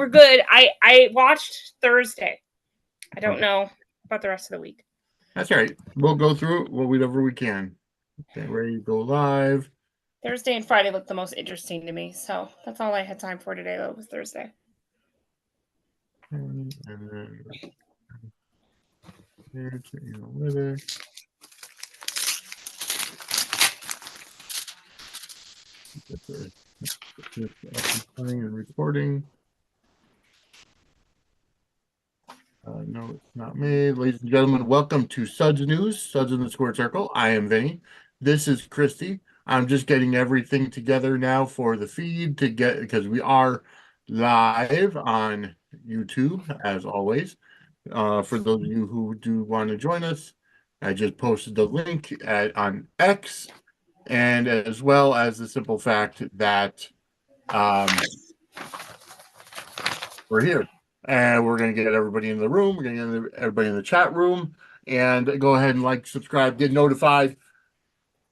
we're good. I watched Thursday. I don't know about the rest of the week. That's right. We'll go through it whatever we can. Okay, ready to go live. Thursday and Friday looked the most interesting to me, so that's all I had time for today. Though was Thursday. And then here to analytics. Playing and recording. No, it's not me. Ladies and gentlemen, welcome to Suds News, Suds in the Square Circle. I am Vinnie. This is Christy. I'm just getting everything together now for the feed because we are live on YouTube, as always. For those of you who do want to join us, I just posted the link on X, and as well as the simple fact that we're here. And we're going to get everybody in the room. We're going to get everybody in the chat room. And go ahead and like, subscribe, get notified.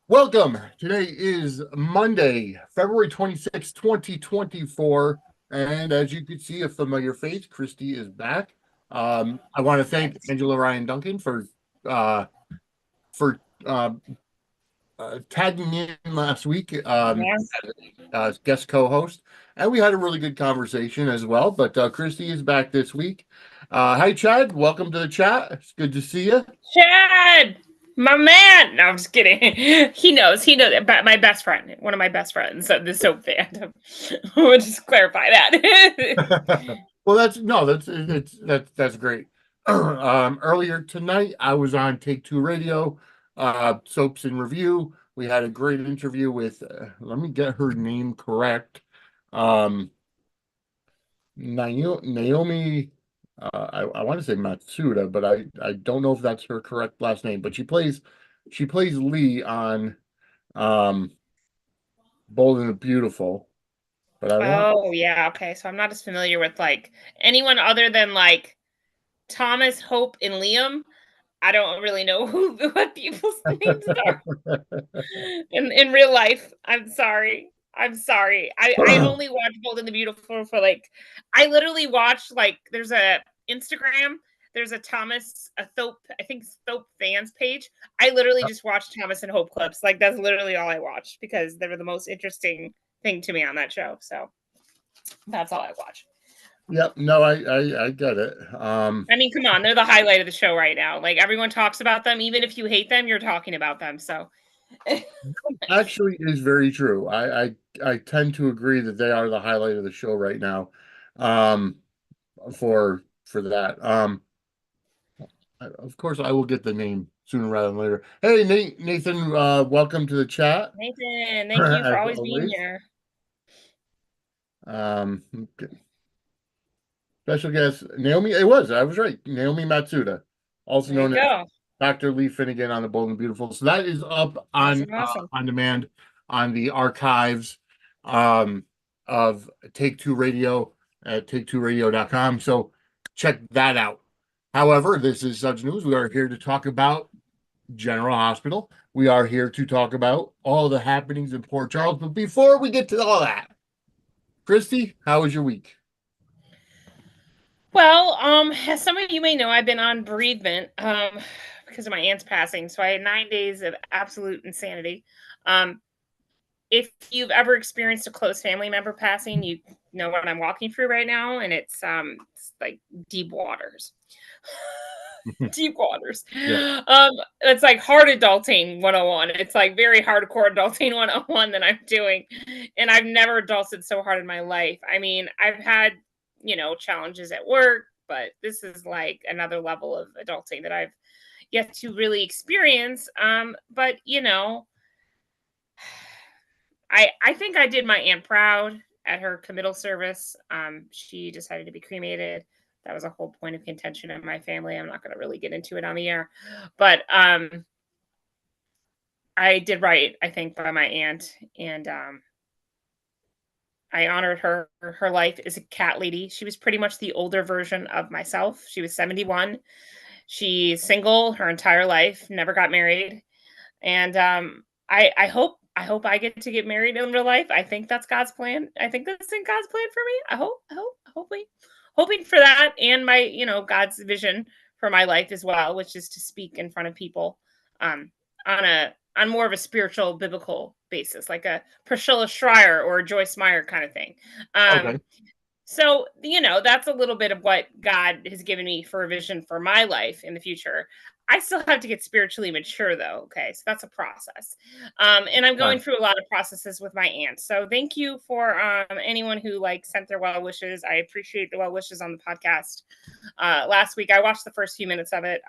Welcome. Today is Monday, February 26, 2024. And as you can see, a familiar face, Christy is back. I want to thank Angela Ryan Duncan for tagging in last week as guest co-host, and we had a really good conversation as well. But Christy is back this week. Hi, Chad. Welcome to the chat. It's good to see you. Chad, my man. No, I'm just kidding. He knows. My best friend, one of my best friends of the soap fandom. We'll just clarify that. Well, that's great. Earlier tonight, I was on Take Two Radio, Soaps in Review. We had a great interview with, let me get her name correct, Naomi. I want to say Matsuda, but I don't know if that's her correct last name. But she plays Lee on Bold and the Beautiful. But Yeah, okay. So I'm not as familiar with like anyone other than like Thomas, Hope, and Liam. I don't really know what people's names are in real life. I'm sorry. I only watch Bold and the Beautiful for like I literally watch like there's a Instagram, there's a Thomas, a Thope, I think Thope fans page. I literally just watch Thomas and Hope clips. Like that's literally all I watch because they were the most interesting thing to me on that show. So that's all I watch. Yep. No, I get it. I mean, come on, they're the highlight of the show right now. Like everyone talks about them, even if you hate them, you're talking about them. So actually is very true. I tend to agree that they are the highlight of the show right now. For that. Of course I will get the name sooner rather than later. Hey Nathan, welcome to the chat. Nathan, thank you for always being here. Okay. Special guest Naomi. I was right. Naomi Matsuda, also known as Dr. Lee Finnegan on the Bold and Beautiful. So that is up on on demand on the archives of Take Two Radio at take2radio.com. So check that out. However, this is Suds News. We are here to talk about General Hospital. We are here to talk about all the happenings in Port Charles. But before we get to all that, Christy, how was your week? Well, as some of you may know, I've been on bereavement because of my aunt's passing. So I had 9 days of absolute insanity. If you've ever experienced a close family member passing, you know what I'm walking through right now, and it's like deep waters. Deep waters. Yeah. It's like hard adulting 101. It's like very hardcore adulting 101 that I'm doing. And I've never adulted so hard in my life. I mean, I've had, challenges at work, but this is like another level of adulting that I've yet to really experience. But I think I did my aunt proud at her committal service. She decided to be cremated. That was a whole point of contention in my family. I'm not going to really get into it on the air, but I did right, I think, by my aunt, and I honored her. Her life as a cat lady. She was pretty much the older version of myself. She was 71. She's single her entire life, never got married, and I hope I get to get married in real life. I think that's God's plan. I think that's in God's plan for me. I hope. Hopefully. hoping for that, and my, God's vision for my life as well, which is to speak in front of people on more of a spiritual, biblical basis, like a Priscilla Schreier or a Joyce Meyer kind of thing. Okay. So, that's a little bit of what God has given me for a vision for my life in the future. I still have to get spiritually mature, though. Okay. So that's a process. And I'm going through a lot of processes with my aunt. So thank you for anyone who sent their well wishes. I appreciate the well wishes on the podcast. Last week, I watched the first few minutes of it,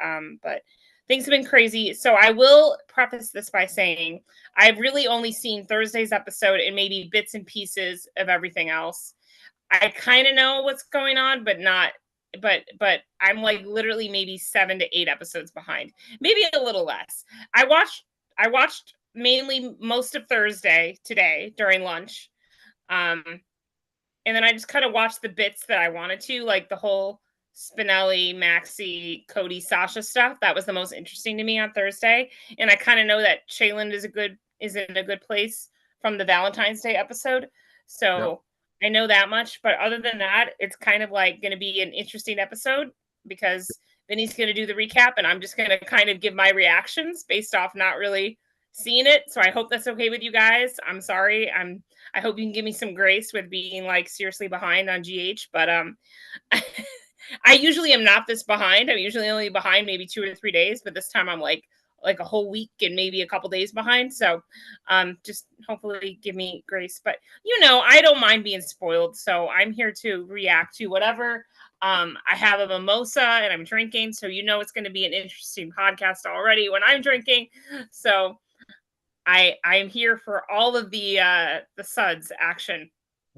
but things have been crazy. So I will preface this by saying I've really only seen Thursday's episode and maybe bits and pieces of everything else. I kind of know what's going on, but I'm literally maybe 7 to 8 episodes behind, maybe a little less. I watched mainly most of Thursday today during lunch. And then I just kind of watched the bits that I wanted to, like the whole Spinelli, Maxie, Cody, Sasha stuff. That was the most interesting to me on Thursday. And I kind of know that Shayland is in a good place from the Valentine's Day episode. So I know that much, but other than that, it's kind of going to be an interesting episode because Vinnie's going to do the recap and I'm just going to kind of give my reactions based off not really seeing it. So I hope that's okay with you guys. I'm sorry. I hope you can give me some grace with being seriously behind on GH, but I usually am not this behind. I'm usually only behind maybe 2 or 3 days, but this time I'm like a whole week and maybe a couple days behind. So just hopefully give me grace. But I don't mind being spoiled. So I'm here to react to whatever. I have a mimosa and I'm drinking. So it's going to be an interesting podcast already when I'm drinking. So I'm here for all of the Suds action.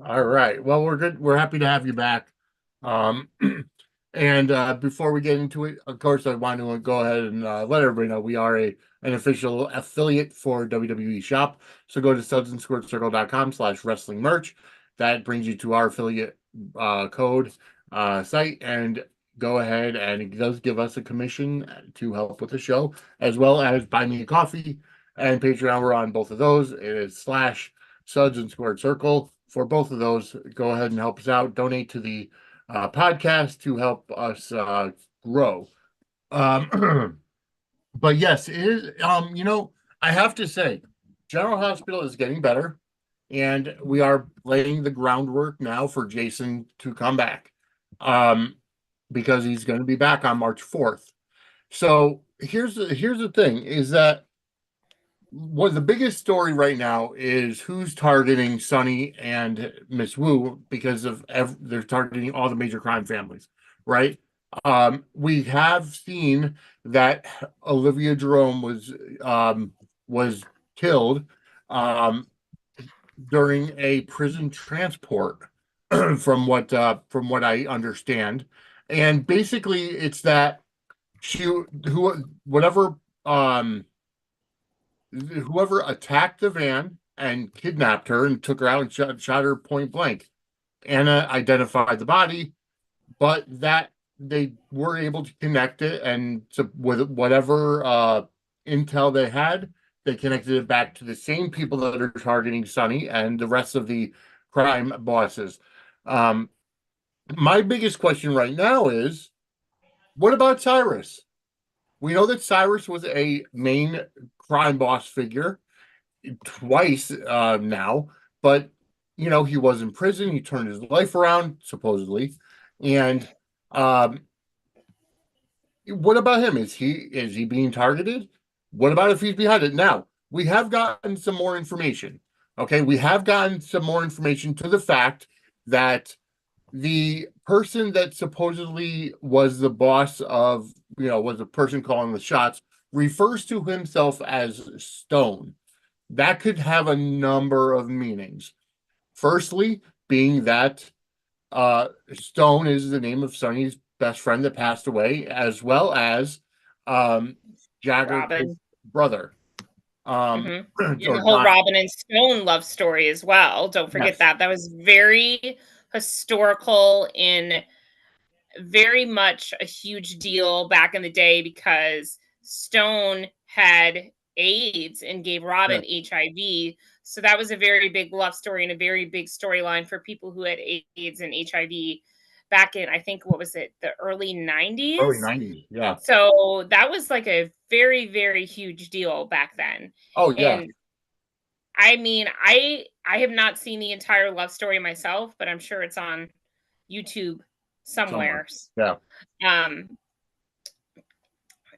All right. Well, we're good. We're happy to have you back. And before we get into it, of course, I want to go ahead and let everybody know we are an official affiliate for WWE Shop. So go to sudsandsquaredcircle.com/wrestling merch. That brings you to our affiliate code site, and go ahead, and it does give us a commission to help with the show, as well as buy me a coffee and Patreon. We're on both of those. It is /Suds and Squared Circle. For both of those, go ahead and help us out. Donate to the podcast to help us grow. But yes, it is. I have to say, General Hospital is getting better, and we are laying the groundwork now for Jason to come back, because he's going to be back on March 4th. So here's the thing: is that what the biggest story right now is who's targeting Sonny and Miss Wu, because of they're targeting all the major crime families, right? We have seen that Olivia Jerome was killed during a prison transport, from what I understand, and basically it's that whatever whoever attacked the van and kidnapped her and took her out and shot her point blank. Anna identified the body, but that they were able to connect it, and with whatever intel they had, they connected it back to the same people that are targeting Sonny and the rest of the crime bosses. My biggest question right now is, what about Cyrus? We know that Cyrus was a main crime boss figure twice now, but he was in prison. He turned his life around supposedly, and what about him? Is he being targeted? What about if he's behind it? Now we have gotten some more information. Okay, we have gotten some more information to the fact that the person that supposedly was the boss of, was the person calling the shots, refers to himself as Stone. That could have a number of meanings. Firstly, being that Stone is the name of Sonny's best friend that passed away, as well as Jagger's brother. And the whole Robin and Stone love story as well. Don't forget that. That was very historical and very much a huge deal back in the day, because Stone had AIDS and gave Robin HIV. So that was a very big love story and a very big storyline for people who had AIDS and HIV back in, I think, what was it, the early 90s? Early 90s, yeah. So that was like a very, very huge deal back then. Oh, yeah. And I mean, I have not seen the entire love story myself, but I'm sure it's on YouTube somewhere. Yeah.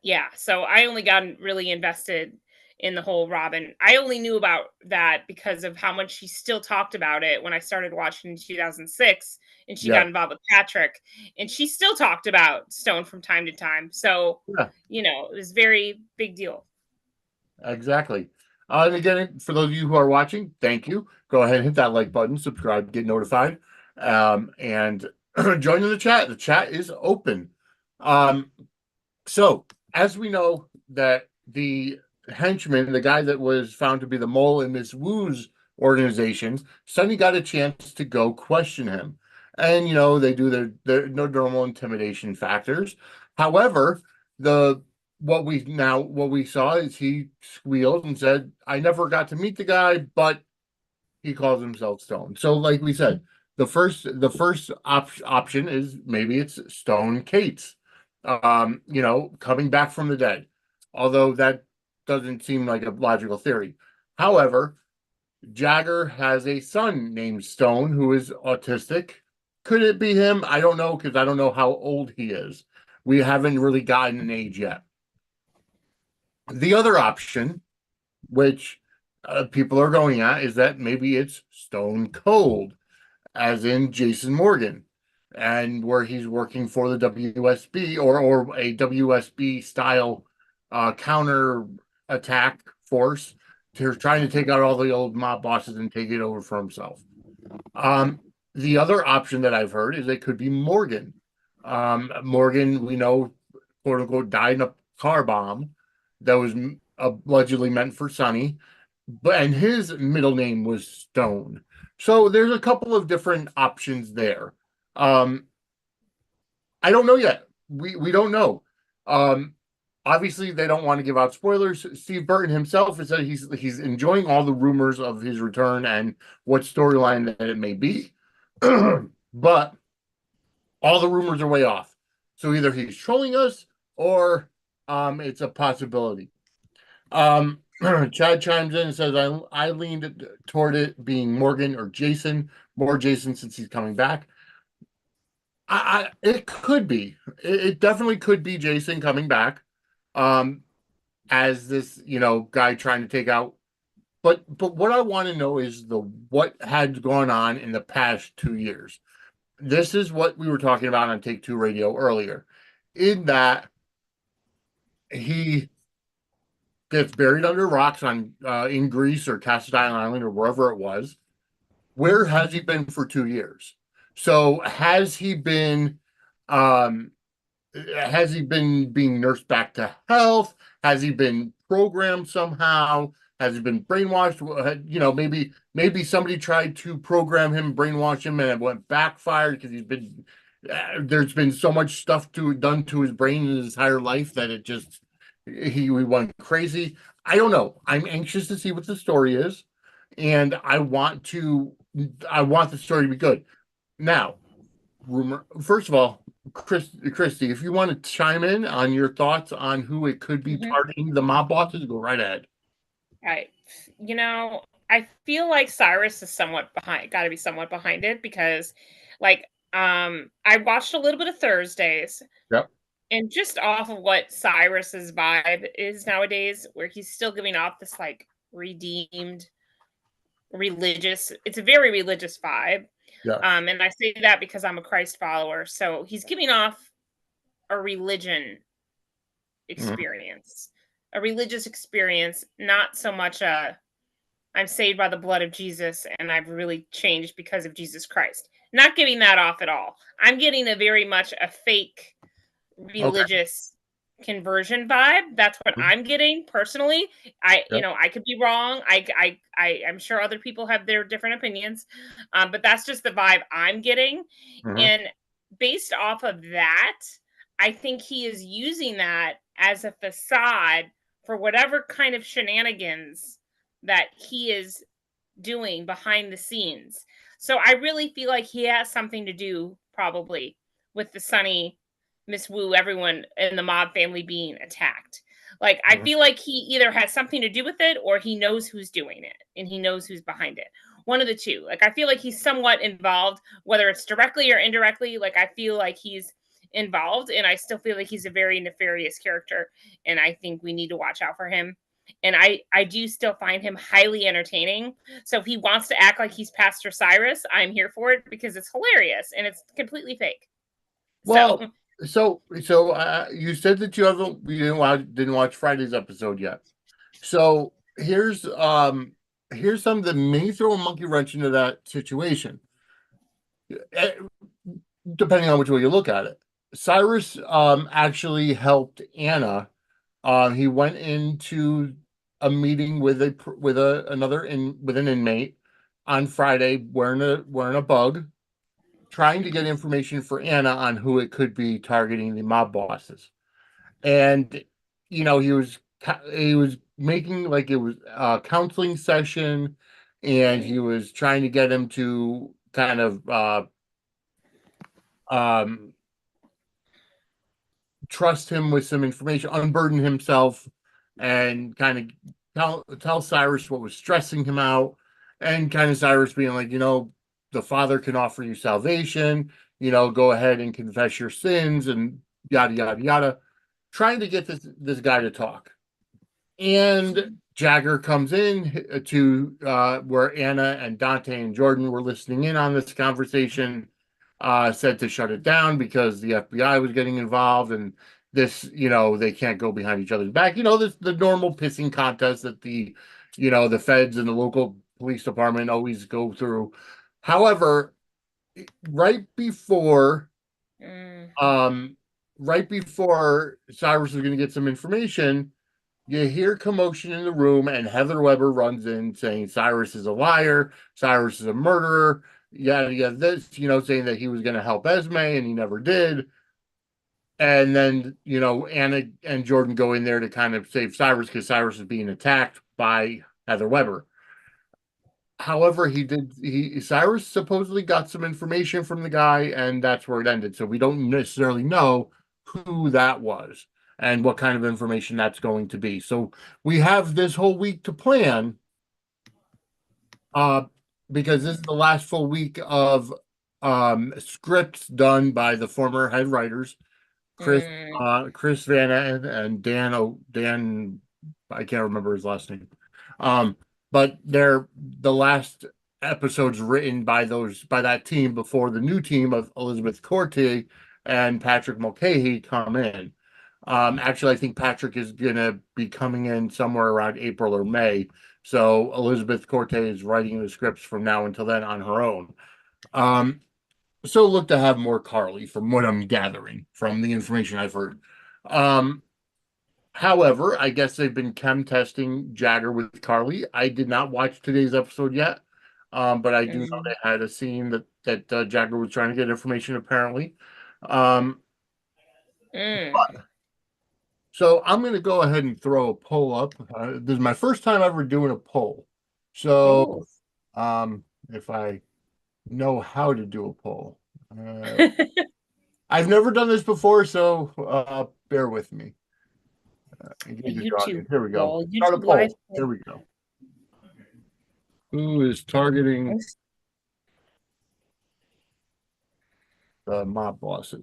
Yeah, so I only got really invested in the whole Robin. I only knew about that because of how much she still talked about it when I started watching in 2006, and she got involved with Patrick, and she still talked about Stone from time to time. So, you know, it was very big deal. Exactly. And again, for those of you who are watching, thank you. Go ahead and hit that like button, subscribe, get notified, and join in the chat. The chat is open. So, as we know that the henchman, the guy that was found to be the mole in Miss Wu's organization, Sonny got a chance to go question him. And, you know, they do their normal intimidation factors. However, what we saw is he squealed and said, I never got to meet the guy, but he calls himself Stone. So, like we said, the first option is maybe it's Stone Cates, you know, coming back from the dead. Although that doesn't seem like a logical theory. However, Jagger has a son named Stone who is autistic. Could it be him? I don't know, because I don't know how old he is. We haven't really gotten an age yet. The other option, which people are going at, is that maybe it's Stone Cold, as in Jason Morgan, and where he's working for the WSB or a WSB style counter attack force. They're trying to take out all the old mob bosses and take it over for himself. The other option that I've heard is it could be Morgan. Morgan, we know, quote unquote, died in a car bomb that was allegedly meant for Sonny, and his middle name was Stone. So there's a couple of different options there. I don't know yet. We don't know. Obviously, they don't want to give out spoilers. Steve Burton himself has said he's enjoying all the rumors of his return and what storyline that it may be. But all the rumors are way off. So either he's trolling us or it's a possibility. Chad chimes in and says, I leaned toward it being Morgan or Jason, more Jason since he's coming back. It could be. It definitely could be Jason coming back as this, you know, guy trying to take out. But what I want to know is what had gone on in the past 2 years. This is what we were talking about on Take Two Radio earlier, in that he gets buried under rocks in Greece or Castile Island or wherever it was. Where has he been for 2 years? So has he been being nursed back to health? Has he been programmed somehow? Has he been brainwashed? You know, maybe somebody tried to program him, brainwash him, and it went backfired because there's been so much stuff done to his brain in his entire life that he went crazy. I don't know. I'm anxious to see what the story is, and I want the story to be good. Now, first of all, Christy, if you want to chime in on your thoughts on who it could be targeting the mob bosses, go right ahead. Right. You know, I feel like Cyrus is got to be somewhat behind it because, like, I watched a little bit of Thursdays. Yep. And just off of what Cyrus's vibe is nowadays, where he's still giving off this like redeemed, it's a very religious vibe. Yeah. And I say that because I'm a Christ follower. So he's giving off a religion experience, a religious experience, not so much I'm saved by the blood of Jesus and I've really changed because of Jesus Christ. Not giving that off at all. I'm getting a very much a fake religious conversion vibe. That's what I'm getting personally. You know, I could be wrong. I'm sure other people have their different opinions, but that's just the vibe I'm getting. And based off of that, I think he is using that as a facade for whatever kind of shenanigans that he is doing behind the scenes. So I really feel like he has something to do probably with the Sonny, Miss Wu, everyone in the mob family being attacked. Like, I feel like he either has something to do with it or he knows who's doing it and he knows who's behind it. One of the two. Like, I feel like he's somewhat involved, whether it's directly or indirectly. Like, I feel like he's involved, and I still feel like he's a very nefarious character, and I think we need to watch out for him. And I do still find him highly entertaining. So if he wants to act like he's Pastor Cyrus, I'm here for it because it's hilarious and it's completely fake. Well, so you said that you didn't watch Friday's episode yet. So here's some that may throw a monkey wrench into that situation, depending on which way you look at it. Cyrus actually helped Anna. He went into a meeting with an inmate on Friday wearing a bug, trying to get information for Anna on who it could be targeting the mob bosses. And he was making like it was a counseling session, and he was trying to get him to kind of trust him with some information, unburden himself, and kind of tell Cyrus what was stressing him out, and kind of Cyrus being like, the Father can offer you salvation, go ahead and confess your sins, and yada yada yada, trying to get this guy to talk. And Jagger comes in to where Anna and Dante and Jordan were listening in on this conversation, said to shut it down because the FBI was getting involved, and this, they can't go behind each other's back. This the normal pissing contest that the feds and the local police department always go through. However, right before Cyrus was going to get some information, you hear commotion in the room, and Heather Weber runs in saying Cyrus is a liar, Cyrus is a murderer, yada yada, this, saying that he was going to help Esme and he never did. And then, Anna and Jordan go in there to kind of save Cyrus because Cyrus is being attacked by Heather Weber. However, Cyrus supposedly got some information from the guy, and that's where it ended. So we don't necessarily know who that was and what kind of information that's going to be. So we have this whole week to plan, because this is the last full week of scripts done by the former head writers, Chris Vanna and Dan, I can't remember his last name. But they're the last episodes written by that team before the new team of Elizabeth Corte and Patrick Mulcahy come in. Actually, I think Patrick is going to be coming in somewhere around April or May. So Elizabeth Corte is writing the scripts from now until then on her own. So look to have more Carly, from what I'm gathering from the information I've heard. However, I guess they've been chem testing Jagger with Carly. I did not watch today's episode yet, but I do know they had a scene that Jagger was trying to get information, apparently. So I'm going to go ahead and throw a poll up. This is my first time ever doing a poll. So if I know how to do a poll. I've never done this before, so bear with me. YouTube. Here we go. Start a poll. Here we go. Who is targeting the mob bosses?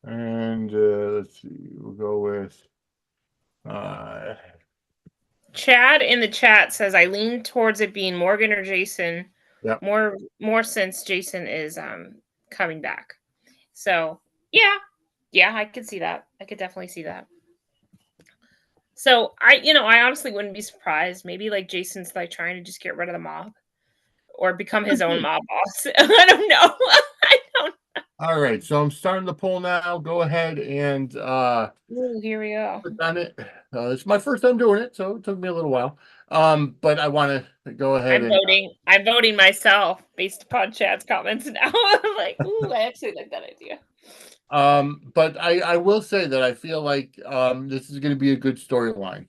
And let's see, we'll go with Chad in the chat says, I lean towards it being Morgan or Jason. Yep. More since Jason is coming back. So yeah, I could see that. I could definitely see that. So I honestly wouldn't be surprised. Maybe like Jason's like trying to just get rid of the mob or become his own mob boss. I don't know. I don't know. All right, so I'm starting the poll now. Go ahead and here we go. Click on it. It's my first time doing it, so it took me a little while. But I want to go ahead. I'm voting myself based upon Chad's comments now. I'm like, ooh, I actually like that idea. But I will say that I feel like this is going to be a good storyline.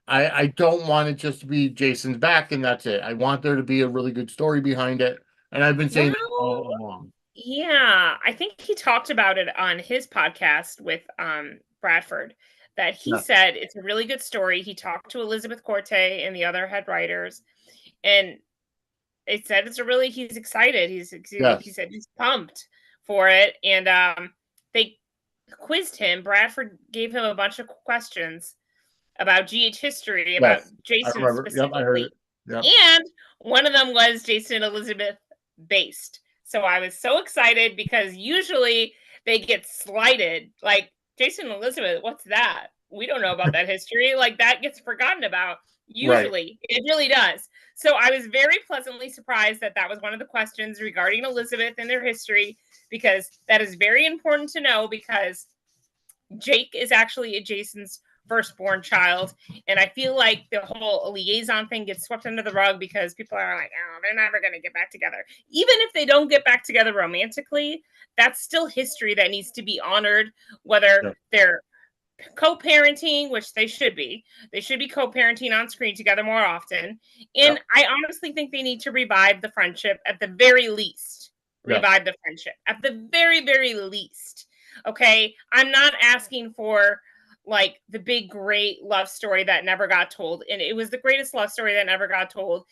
I don't want it just to be Jason's back and that's it. I want there to be a really good story behind it, and I've been saying that all along. Yeah, I think he talked about it on his podcast with Bradford, that he Yeah. said it's a really good story. He talked to Elizabeth Corte and the other head writers, and it said it's a really he's excited. He Yes. said he's pumped for it, and they quizzed him. Bradford gave him a bunch of questions about GH history, about Yes. I Jason remember. Yep. I heard it. specifically. Yep. And one of them was Jason and Elizabeth based. So I was so excited because usually they get slighted. Like, Jason and Elizabeth, what's that? We don't know about that history. Like, that gets forgotten about. Right. Usually, it really does. So I was very pleasantly surprised that that was one of the questions regarding Elizabeth and their history, because that is very important to know, because Jake is actually Jason's firstborn child. And I feel like the whole liaison thing gets swept under the rug because people are like, oh, they're never going to get back together. Even if they don't get back together romantically, that's still history that needs to be honored, whether Yep. they're co-parenting, which they should be. They should be co-parenting on screen together more often. And Yep. I honestly think they need to revive the friendship at the very least. Yes. Revive the friendship at the very, very least. Okay. I'm not asking for like the big, great love story that never got told. And it was the greatest love story that never got told.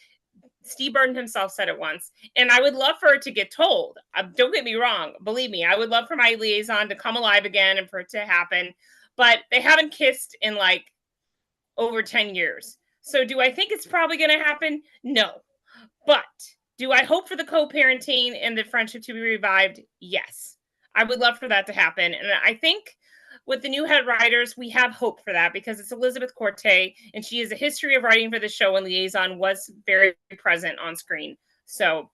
Steve Burton himself said it once, and I would love for it to get told. Don't get me wrong. Believe me, I would love for my liaison to come alive again and for it to happen. But they haven't kissed in like over 10 years. So do I think it's probably going to happen? No. But do I hope for the co-parenting and the friendship to be revived? Yes. I would love for that to happen. And I think with the new head writers, we have hope for that because it's Elizabeth Corte, and she has a history of writing for the show, and Liaison was very present on screen. So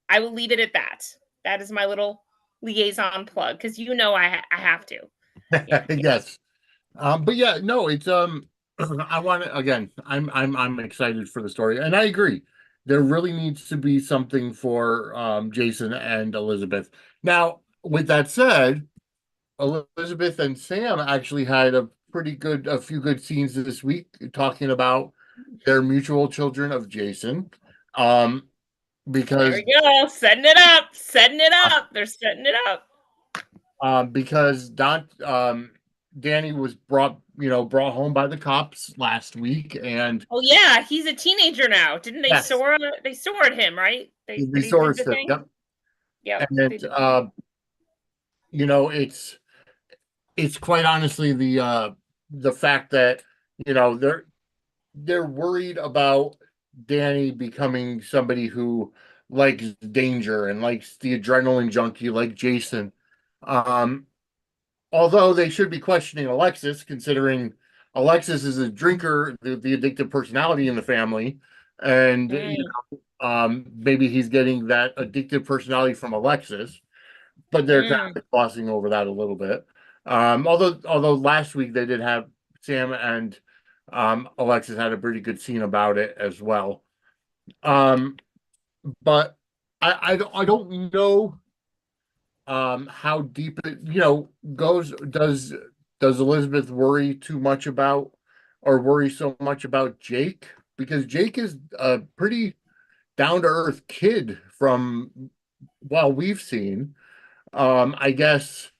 I will leave it at that. That is my little liaison plug, because I have to. Yeah. Yes. But yeah, no, it's I want to again, I'm excited for the story, and I agree. There really needs to be something for Jason and Elizabeth. Now, with that said, Elizabeth and Sam actually had a few good scenes this week talking about their mutual children of Jason. Um, There because we go. Setting it up. Setting it up. They're setting it up. because Danny was brought home by the cops last week, and Oh yeah, he's a teenager now. Didn't they yes, soar? They soared him, right? the They did source the them. thing. Yep. Yep, they And did the thing. you know, it's quite honestly the fact that they're worried about Danny becoming somebody who likes danger and likes the adrenaline junkie like Jason. Um, Although they should be questioning Alexis, considering Alexis is a drinker, the addictive personality in the family, and Mm, maybe he's getting that addictive personality from Alexis, but they're kind mm. of glossing over that a little bit. Although last week they did have Sam and Alexis had a pretty good scene about it as well. Um, but I don't know how deep it goes. Does Elizabeth worry too much about or worry so much about Jake? Because Jake is a pretty down to earth kid from we've seen. um i guess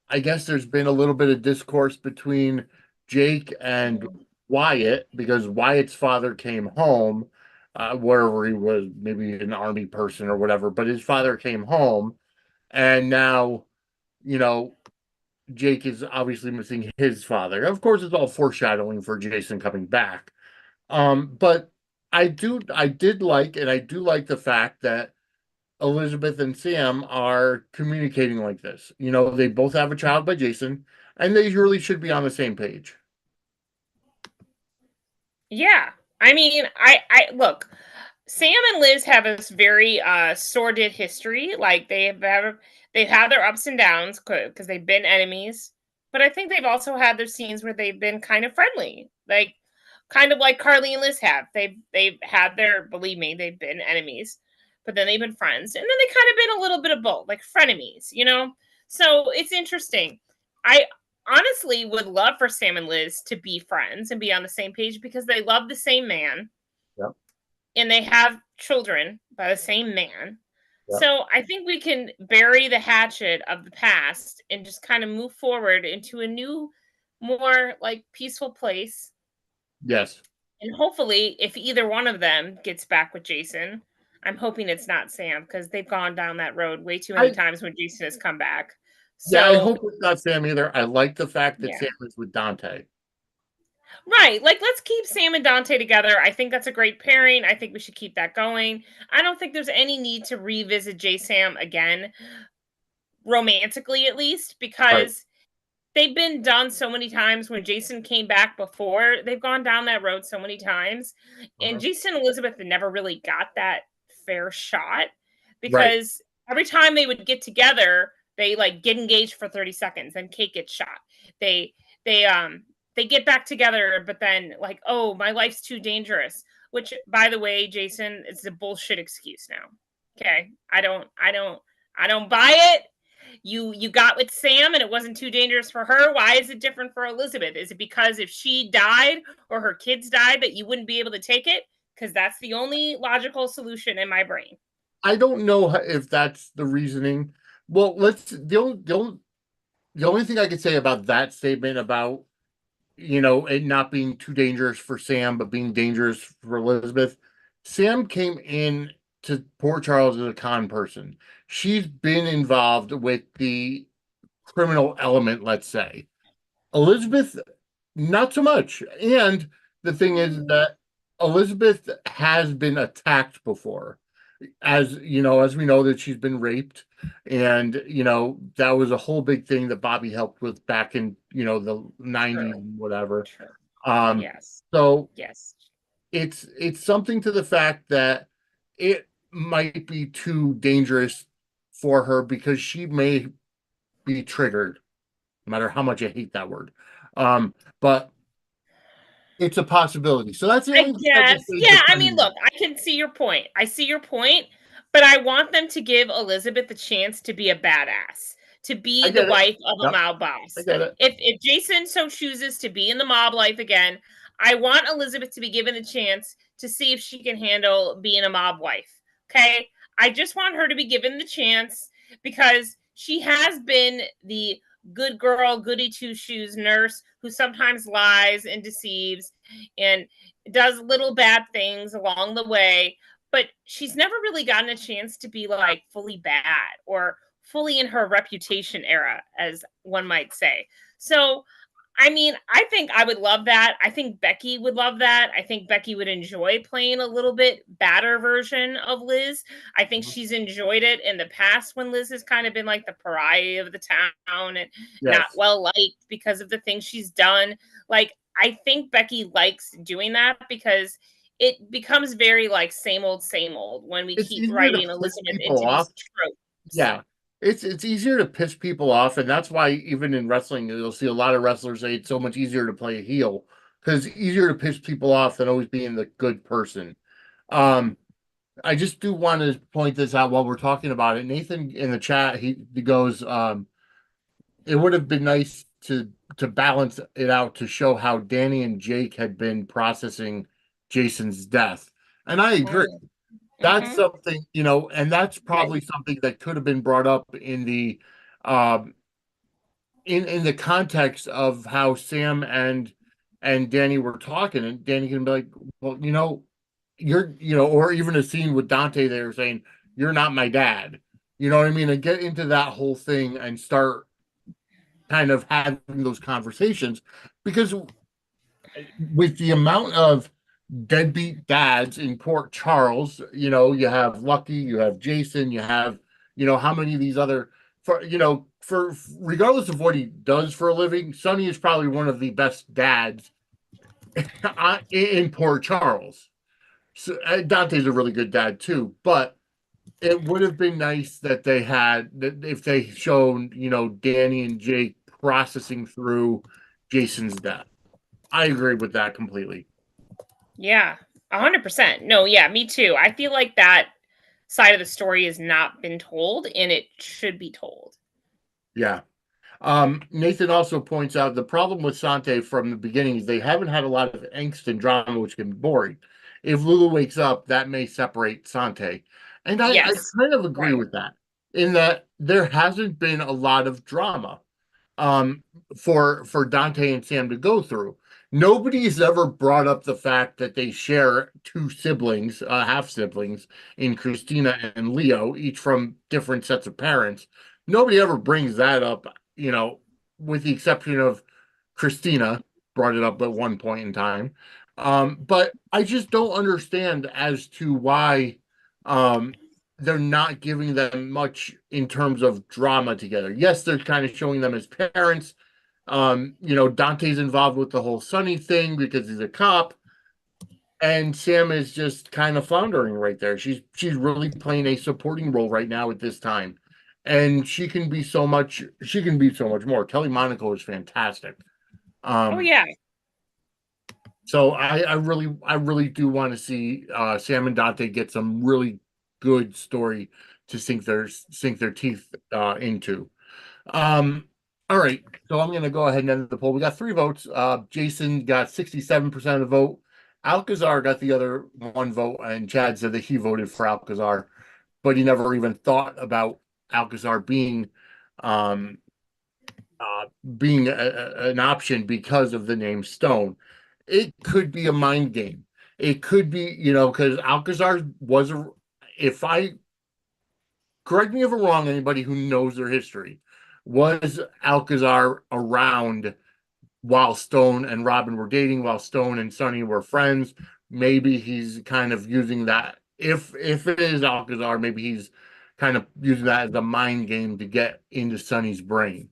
I guess there's been a little bit of discourse between Jake and Mm. Wyatt, because Wyatt's father came home, wherever he was, maybe an army person or whatever, but his father came home, and now, you know, Jake is obviously missing his father. Of course, it's all foreshadowing for Jason coming back. But I do like the fact that Elizabeth and Sam are communicating like this. They both have a child by Jason, and they really should be on the same page. Yeah. I mean, I look, Sam and Liz have a very sordid history. Like they've had their ups and downs because they've been enemies. But I think they've also had their scenes where they've been kind of friendly. Like kind of like Carly and Liz have. They've had their, believe me, they've been enemies, but then they've been friends. And then they kind of been a little bit of both, like frenemies. So it's interesting. I honestly would love for Sam and Liz to be friends and be on the same page because they love the same man Yep. and they have children by the same man. So I think we can bury the hatchet of the past and just kind of move forward into a new, more like peaceful place. Yes. And hopefully, if either one of them gets back with Jason, I'm hoping it's not Sam because they've gone down that road way too many times when Jason has come back. Yeah, I So hope it's not Sam either. I like the fact that yeah. Sam is with Dante. Right. Like, let's keep Sam and Dante together. I think that's a great pairing. I think we should keep that going. I don't think there's any need to revisit J Sam again, romantically at least, Right. because they've been done so many times. When Jason came back before, they've gone down that road so many times. And Jason and Elizabeth never really got that fair shot Right. because every time they would get together, they like get engaged for 30 seconds and Kate gets shot. They they um they get back together, but then like, oh, my life's too dangerous. Which, by the way, Jason, it's a bullshit excuse now. Okay. I don't buy it. You got with Sam and it wasn't too dangerous for her. Why is it different for Elizabeth? Is it because if she died or her kids died that you wouldn't be able to take it? Because that's the only logical solution in my brain. I don't know if that's the reasoning. Well, the only thing I could say about that statement about it not being too dangerous for Sam but being dangerous for Elizabeth. Sam came in to Port Charles as a con person. She's been involved with the criminal element, let's say. Elizabeth, not so much. And the thing is that Elizabeth has been attacked before. As as we know that she's been raped, and that was a whole big thing that Bobby helped with back in the 90s, whatever. True. Yes. So Yes. it's something to the fact that it might be too dangerous for her because she may be triggered, no matter how much I hate that word. But it's a possibility. So that's the I only thing I can guess. say Yeah, I mean, defending. look, I can see your point. I see your point, but I want them to give Elizabeth the chance to be a badass, to I be the get it. wife of a Yep, mob I boss. get it. If Jason so chooses to be in the mob life again, I want Elizabeth to be given a chance to see if she can handle being a mob wife. Okay? I just want her to be given the chance because she has been the good girl, goody two shoes nurse who sometimes lies and deceives and does little bad things along the way, but she's never really gotten a chance to be like fully bad or fully in her reputation era, as one might say. So, I mean, I think I would love that. I think Becky would love that. I think Becky would enjoy playing a little bit badder version of Liz. I think she's enjoyed it in the past when Liz has kind of been like the pariah of the town and not Yes. well liked because of the things she's done. Like, I think Becky likes doing that because it becomes very like same old when we It's keep easier to writing piss Elizabeth people into off. these tropes. Yeah. It's easier to piss people off, and that's why even in wrestling, you'll see a lot of wrestlers say it's so much easier to play a heel because it's easier to piss people off than always being the good person. Um, I just do want to point this out while we're talking about it. Nathan in the chat, he goes, it would have been nice to balance it out to show how Danny and Jake had been processing Jason's death. And I agree. That's Mm-hmm. something, and that's probably something that could have been brought up in the in the context of how Sam and Danny were talking, and Danny can be like, well, you're, or even a scene with Dante there saying, you're not my dad. You know what I mean? And get into that whole thing and start kind of having those conversations because with the amount of deadbeat dads in Port Charles, you have Lucky, you have Jason, you have, how many of these other, for regardless of what he does for a living, Sonny is probably one of the best dads in Port Charles. So Dante's a really good dad too, but it would have been nice that they had that if they shown, Danny and Jake processing through Jason's death. I agree with that completely. Yeah, 100%. No, yeah, me too. I feel like that side of the story has not been told and it should be told. Yeah. Nathan also points out the problem with Sante from the beginning is they haven't had a lot of angst and drama, which can be boring. If Lulu wakes up, that may separate Sante. And I Yes. kind of agree with that, in that there hasn't been a lot of drama um, for Dante and Sam to go through. Nobody's ever brought up the fact that they share two siblings, half siblings, in Christina and Leo, each from different sets of parents. Nobody ever brings that up, with the exception of Christina brought it up at one point in time. But I just don't understand as to why um, they're not giving them much in terms of drama together. Yes, they're kind of showing them as parents. Dante's involved with the whole Sonny thing because he's a cop, and Sam is just kind of floundering right there. She's really playing a supporting role right now at this time. And she can be so much more. Kelly Monaco is fantastic. Oh yeah. So I really do want to see Sam and Dante get some really good story to sink their teeth into. Um, all right, so I'm gonna go ahead and end the poll. We got 3 votes. Jason got 67% of the vote. Alcazar got the other 1 vote, and Chad said that he voted for Alcazar, but he never even thought about Alcazar um, being an option because of the name Stone. It could be a mind game. It could be, because Alcazar was a. If I correct me if I'm wrong, anybody who knows their history, was Alcazar around while Stone and Robin were dating, while Stone and Sonny were friends? Maybe he's kind of using that. If it is Alcazar, maybe he's kind of using that as a mind game to get into Sonny's brain.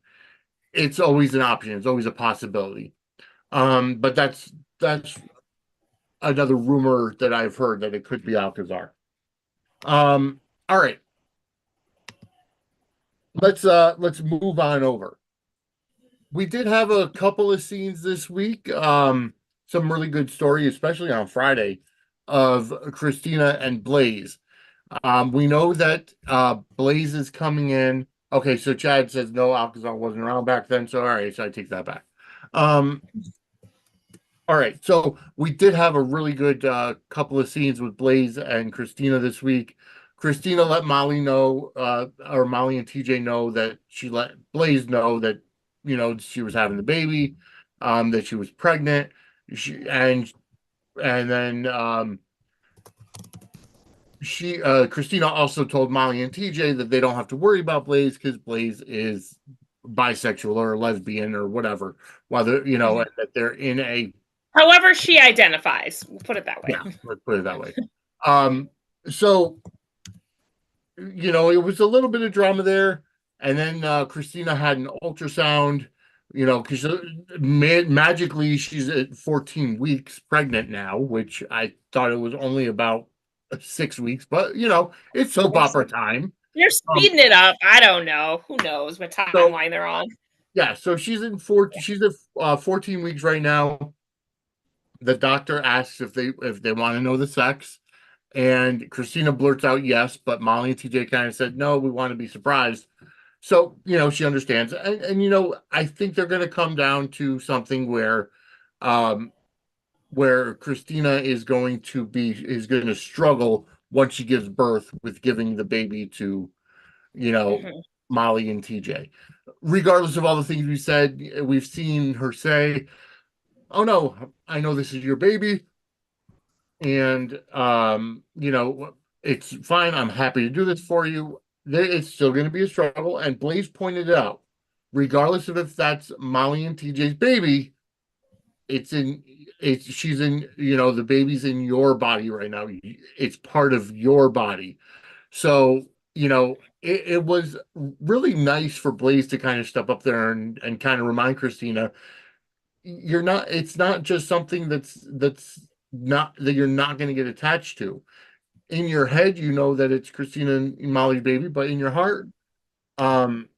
It's always an option. It's always a possibility. But that's another rumor that I've heard that it could be Alcazar. All right. Let's move on over. We did have a couple of scenes this week. Some really good story, especially on Friday, of Christina and Blaze. We know that Blaze is coming in. Okay, so Chad says no, Alcazar wasn't around back then. So all right, so I take that back. All right, so we did have a really good couple of scenes with Blaze and Christina this week. Christina let Molly know, or Molly and TJ know, that she let Blaze know that she was having the baby, that she was pregnant. And then Christina also told Molly and TJ that they don't have to worry about Blaze because Blaze is bisexual or lesbian or whatever, whether that they're in a. However she identifies, we'll put it that way. Yeah, let's put it that way. So it was a little bit of drama there, and then Christina had an ultrasound, because magically she's at 14 weeks pregnant now, which I thought it was only about 6 weeks, but it's soap opera time. You're speeding it up. I don't know. Who knows what timeline they're on? Yeah, so she's at 14 weeks right now. The doctor asks if they want to know the sex, and Christina blurts out yes, but Molly and TJ kind of said no, we want to be surprised. So she understands, and I think they're going to come down to something where Christina is going to struggle once she gives birth with giving the baby to Molly and TJ. Regardless of all the things we said, we've seen her say, "Oh no, I know this is your baby, and it's fine. I'm happy to do this for you." It's still going to be a struggle, and Blaze pointed it out. Regardless of if that's Molly and TJ's baby, she's in, the baby's in your body right now. It's part of your body. So it was really nice for Blaze to kind of step up there and kind of remind Christina, it's not just something that's not that you're not going to get attached to. In your head, that it's Christina and Molly's baby, but um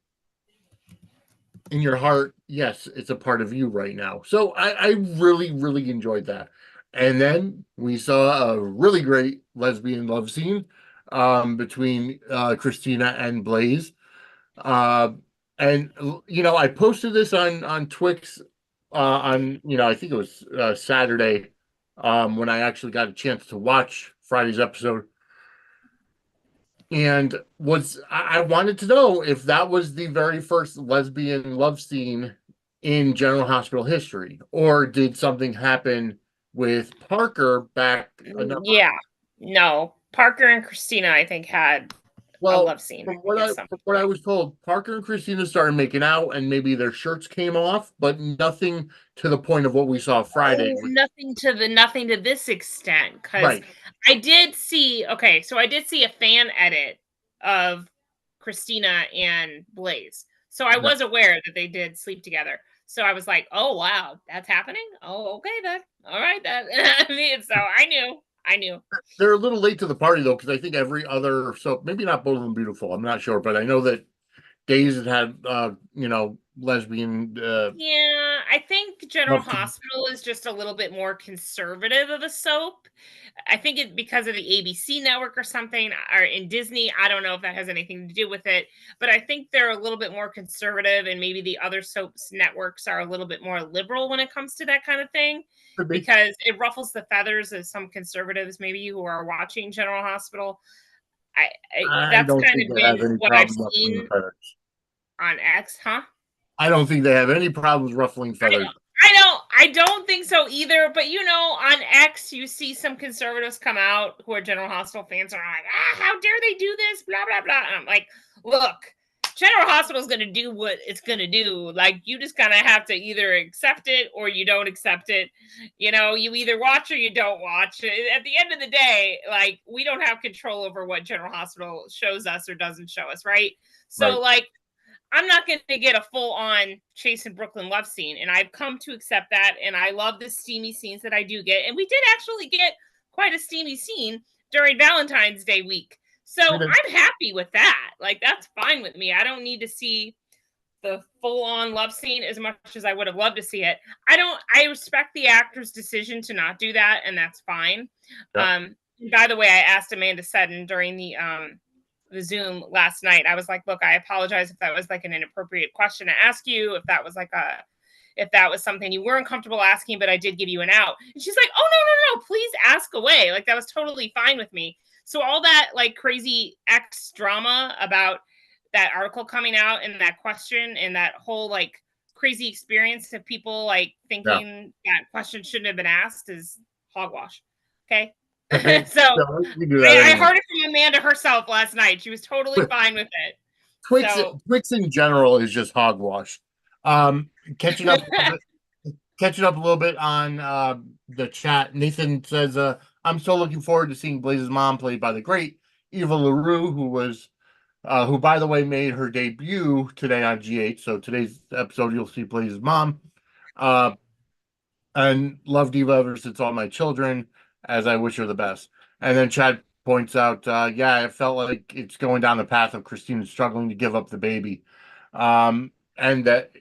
in your heart, yes, it's a part of you right now. So I really, really enjoyed that. And then we saw a really great lesbian love scene between Christina and Blaze. Uh, and I posted this on Twix on I think it was Saturday, when I actually got a chance to watch Friday's episode. And I wanted to know if that was the very first lesbian love scene in General Hospital history, or did something happen with Parker back another? Yeah, no. Parker and Christina, I think, had a Well, love scene at some from what I point. was told, Parker and Christina started making out, and maybe their shirts came off, but nothing to the point of what we saw Friday. Oh, nothing to this extent, because Right. I did see. Okay, so I did see a fan edit of Christina and Blaze, so I Yeah. was aware that they did sleep together. So I was like, "Oh wow, that's happening. Oh, okay then. All right then." I mean, so I knew. They're a little late to the party though, because I think every other, so maybe not Bold and Beautiful. I'm not sure, but I know that Days had lesbian Yeah, I think General love scene. Hospital is just a little bit more conservative of a soap. I think it because of the ABC network or something, or in Disney. I don't know if that has anything to do with it, but I think they're a little bit more conservative, and maybe the other soaps networks are a little bit more liberal when it comes to that kind of thing, Could be. because it ruffles the feathers of some conservatives, maybe who are watching General Hospital. I That's don't kind think of they have been any what I've problem ruffling the seen feathers. on X, huh? I don't think they have any problems ruffling I feathers. I don't think so either. But on X, you see some conservatives come out who are General Hospital fans and are like, how dare they do this? Blah blah blah. And I'm like, look, General Hospital is going to do what it's going to do. Like, you just kind of have to either accept it or you don't accept it. You either watch or you don't watch. At the end of the day, like, we don't have control over what General Hospital shows us or doesn't show us, right? So, Right. like, I'm not going to get a full on Chase and Brooklyn love scene. And I've come to accept that. And I love the steamy scenes that I do get. And we did actually get quite a steamy scene during Valentine's Day week. So They did. I'm happy with that. Like, that's fine with me. I don't need to see the full on love scene as much as I would have loved to see it. I respect the actor's decision to not do that. And that's fine. Yeah. By the way, I asked Amanda Sutton during the Zoom last night. I was like, look, I apologize if that was like an inappropriate question to ask you, if that was something you weren't comfortable asking, but I did give you an out. And she's like, oh, no, please ask away. Like, that was totally fine with me. So all that like crazy X drama about that article coming out and that question and that whole like crazy experience of people like Yeah. thinking that question shouldn't have been asked is hogwash. Okay. So So we do that I anyway. heard it from Amanda herself last night. She was totally fine with it. Twix, So Twix in general is just hogwash. Um, catching up, catching up a little bit on the chat. Nathan says, "I'm so looking forward to seeing Blaze's mom played by the great Eva LaRue, who by the way made her debut today on GH. So today's episode, you'll see Blaze's mom. Uh, and loved Eva ever since All My Children, as I wish her the best." And then Chad points out, yeah, it felt like it's going down the path of Christina struggling to give up the baby. And that,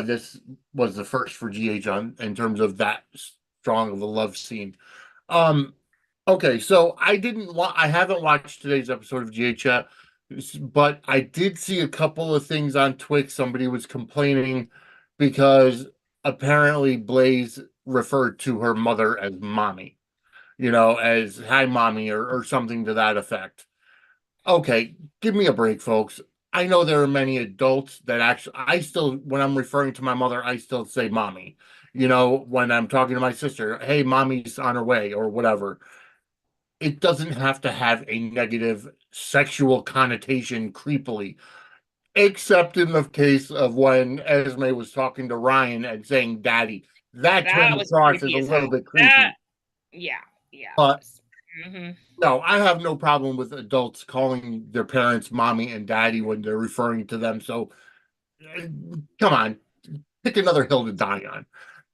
this was the first for GH on in terms of that strong of a love scene. Um, okay, so I haven't watched today's episode of GH yet, but I did see a couple of things on Twitch. Somebody was complaining because apparently Blaze referred to her mother as mommy, as hi mommy or something to that effect. Okay, give me a break, folks. I know there are many adults that actually, when I'm referring to my mother, I still say mommy. When I'm talking to my sister, hey, mommy's on her way or whatever. It doesn't have to have a negative sexual connotation creepily, except in the case of when Esme was talking to Ryan and saying daddy. That that came was across as creepy a as little hell. bit That creepy. yeah, it But was. Mm-hmm. no, I have no problem with adults calling their parents mommy and daddy when they're referring to them. So uh, come on, pick another hill to die on.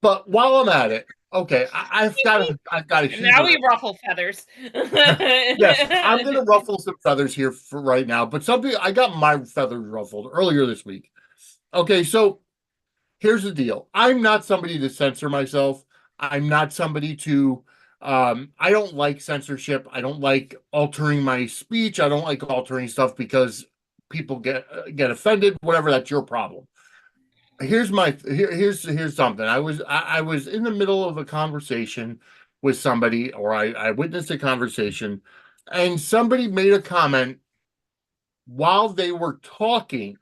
But while I'm at it, okay, I've got a Now heater. we ruffle feathers. Yes, I'm gonna ruffle some feathers here for right now. But I got my feathers ruffled earlier this week. Okay, so here's the deal. I'm not somebody to censor myself. I'm not somebody to I don't like censorship. I don't like altering my speech. I don't like altering stuff because people get offended, whatever, that's your problem. Here's something. I was in the middle of a conversation with somebody, or I witnessed a conversation, and somebody made a comment while they were talking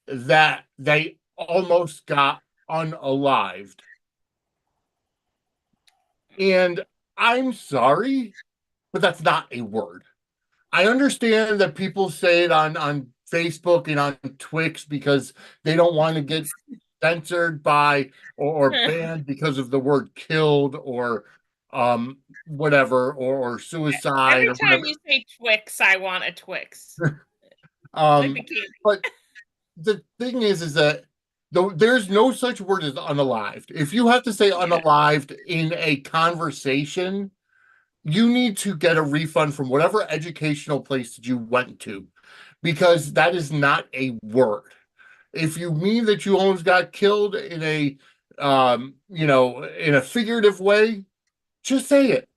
that they almost got unalived. And I'm sorry, but that's not a word. I understand that people say it on Facebook and on Twix because they don't want to get censored by or banned because of the word killed or whatever or suicide Every or time whatever. you say Twix, I want a Twix. um but the thing is that there's no such word as unalived. If you have to say unalived in a conversation, you need to get a refund from whatever educational place that you went to, because that is not a word. If you mean that you almost got killed in a in a figurative way, just say it.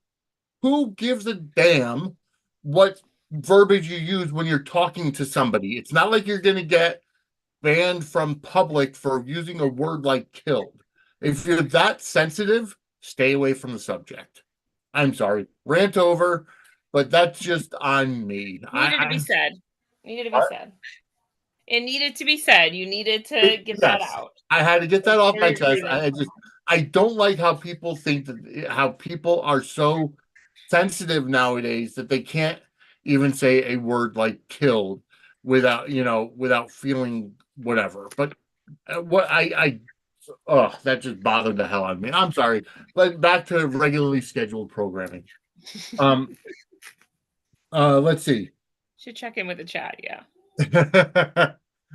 Who gives a damn what verbiage you use when you're talking to somebody? It's not like you're going to get banned from public for using a word like killed. If you're that sensitive, stay away from the subject. I'm sorry, rant over, but that's just on me. Needed to be said. Needed to be said. It needed to be said. You needed to get that out. I had to get that off my chest. Prudent. I don't like how people think that how people are so sensitive nowadays that they can't even say a word like killed without, without feeling whatever. But what I oh, that just bothered the hell out of me. I'm sorry. But back to regularly scheduled programming. Let's see. Should check in with the chat, yeah.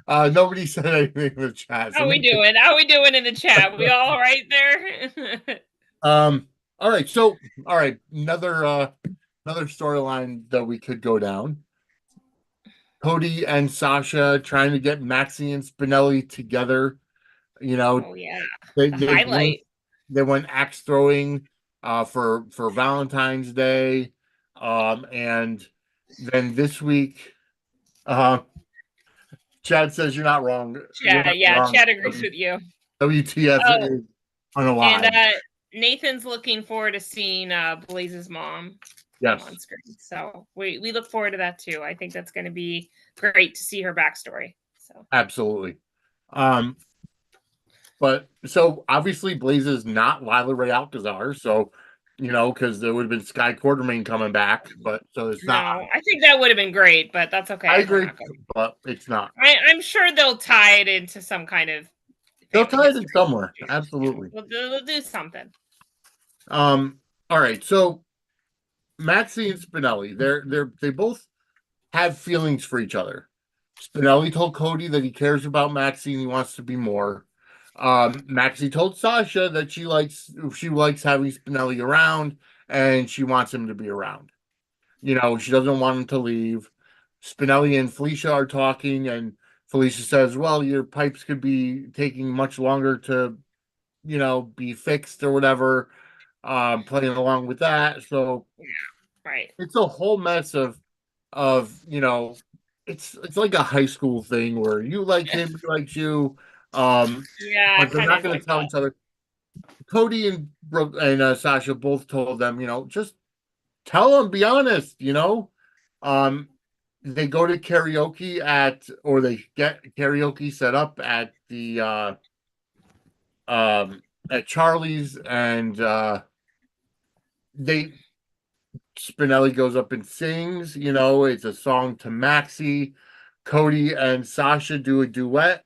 Nobody said anything in the chat. How we doing? How we doing in the chat? We all right there? All right. So, all right, another storyline that we could go down. Cody and Sasha trying to get Maxie and Spinelli together. Oh yeah, they highlight. They went axe throwing for Valentine's Day, and then this week, Chad says you're not wrong. Chad agrees with you. WTF is unalive. And Nathan's looking forward to seeing Blaze's mom on screen. So we look forward to that too. I think that's going to be great to see her backstory. So absolutely. But so obviously Blaze is not Lila Ray Alcazar, so because there would have been Sky Quartermain coming back, but so it's not. No, I think that would have been great, but that's okay. I agree, but it's not. I'm sure they'll tie it into some kind of. They'll tie it in somewhere. Absolutely. They'll do something. All right. So Maxie and Spinelli, they both have feelings for each other. Spinelli told Cody that he cares about Maxie and he wants to be more. Maxie told Sasha that she likes having Spinelli around and she wants him to be around. She doesn't want him to leave. Spinelli and Felicia are talking, and Felicia says, well, your pipes could be taking much longer to, be fixed or whatever. Playing along with that. So right. It's a whole mess of it's like a high school thing where you like him, he likes you. But they're not going to tell each other. Cody and Sasha both told them, just tell them, be honest, They go to karaoke or they get karaoke set up at the at Charlie's, and Spinelli goes up and sings, it's a song to Maxie. Cody and Sasha do a duet,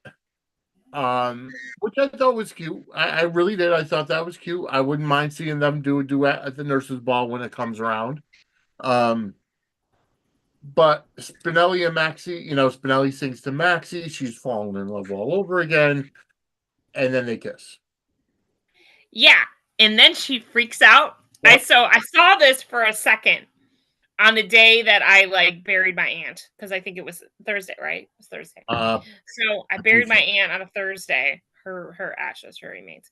which I thought was cute. I really did. I thought that was cute. I wouldn't mind seeing them do a duet at the nurses' ball when it comes around. But Spinelli and Maxie, Spinelli sings to Maxie. She's fallen in love all over again. And then they kiss. Yeah. And then she freaks out. Yep. I saw this for a second on the day that I buried my aunt, because I think it was Thursday, right? It was Thursday. So I buried my aunt on a Thursday, her ashes, her remains.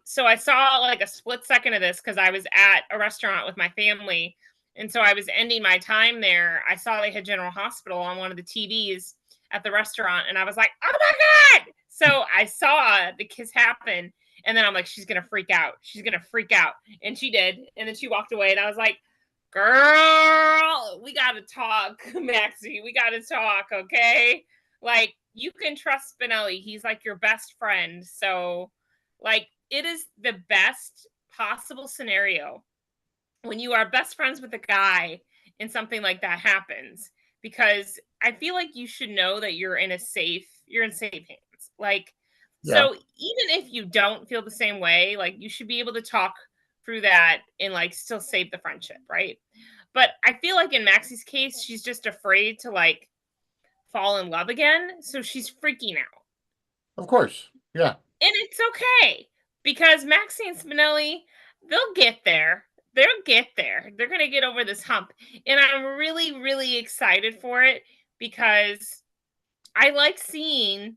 So I saw a split second of this because I was at a restaurant with my family. And so I was ending my time there. I saw they had General Hospital on one of the TVs at the restaurant. And I was like, oh my God. So I saw the kiss happen. And then I'm like, she's going to freak out. She's going to freak out. And she did. And then she walked away. And I was like, girl, we gotta talk, Maxie. We gotta talk, okay? Like, you can trust Spinelli. He's like your best friend. So, like, it is the best possible scenario when you are best friends with a guy and something like that happens, because I feel like you should know that you're in safe hands. Like, Yeah, so even if you don't feel the same way, like, you should be able to talk through that and like still save the friendship, right? But I feel like in Maxie's case, she's just afraid to like fall in love again, so she's freaking out. of course. Yeah. And it's okay, because Maxie and Spinelli, they'll get there. They'll get there. They're going to get over this hump. And I'm really, really excited for it, because I like seeing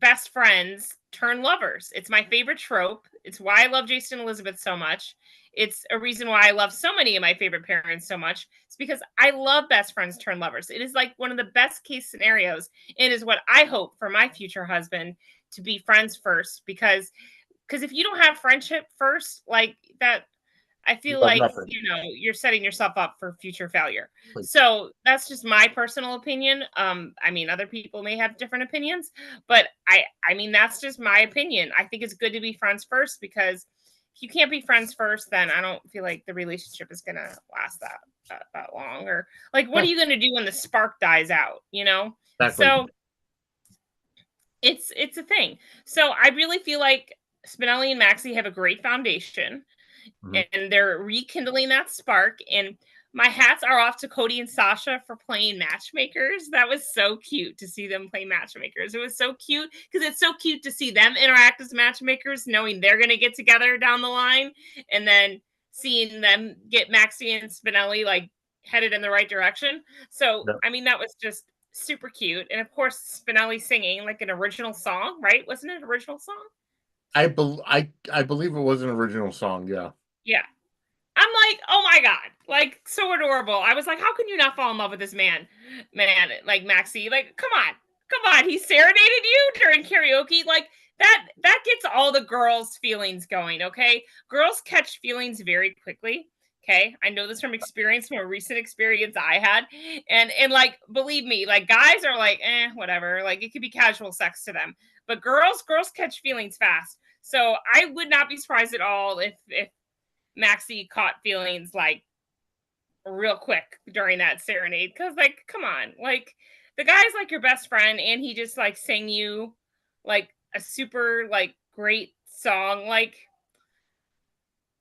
best friends turn lovers. It's my favorite trope. It's why I love Jason and Elizabeth so much. It's a reason why I love so many of my favorite parents so much. It's because I love best friends turn lovers. It is like one of the best case scenarios. It is what I hope for my future husband, to be friends first, because if you don't have friendship first, like that, I You feel have like, nothing. you're setting yourself up for future failure. Like, So that's just my personal opinion. I mean, other people may have different opinions, but I mean, that's just my opinion. I think it's good to be friends first, because if you can't be friends first, then I don't feel like the relationship is gonna last that long. Or like, what yeah, are you gonna do when the spark dies out? exactly. So it's a thing. So I really feel like Spinelli and Maxie have a great foundation, Mhm. and they're rekindling that spark. And my hats are off to Cody and Sasha for playing matchmakers. That was so cute to see them play matchmakers. It was so cute, because it's so cute to see them interact as matchmakers, knowing they're going to get together down the line, and then seeing them get Maxie and Spinelli like headed in the right direction. So, Yeah. I mean, that was just super cute. And of course, Spinelli singing like an original song, right? Wasn't it an original song? I believe it was an original song. Yeah. Yeah. I'm like, oh my God, like, so adorable. I was like, how can you not fall in love with this man? Man, like Maxie, like, come on, come on. He serenaded you during karaoke. Like, that gets all the girls' feelings going, okay? Girls catch feelings very quickly. Okay. I know this from experience, from a recent experience I had. And like, believe me, like, guys are like, whatever. Like, it could be casual sex to them. But girls catch feelings fast. So I would not be surprised at all if Maxie caught feelings like real quick during that serenade. Cause like, come on, like, the guy's like your best friend, and he just like sang you like a super like great song. Like,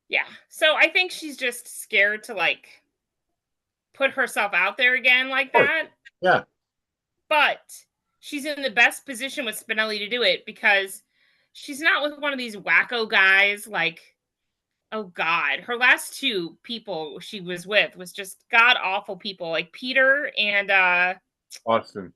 yeah. So I think she's just scared to like put herself out there again like Of course. that. Yeah. But she's in the best position with Spinelli to do it, because she's not with one of these wacko guys like, oh God, her last two people she was with was just god awful people, like Peter and Austin.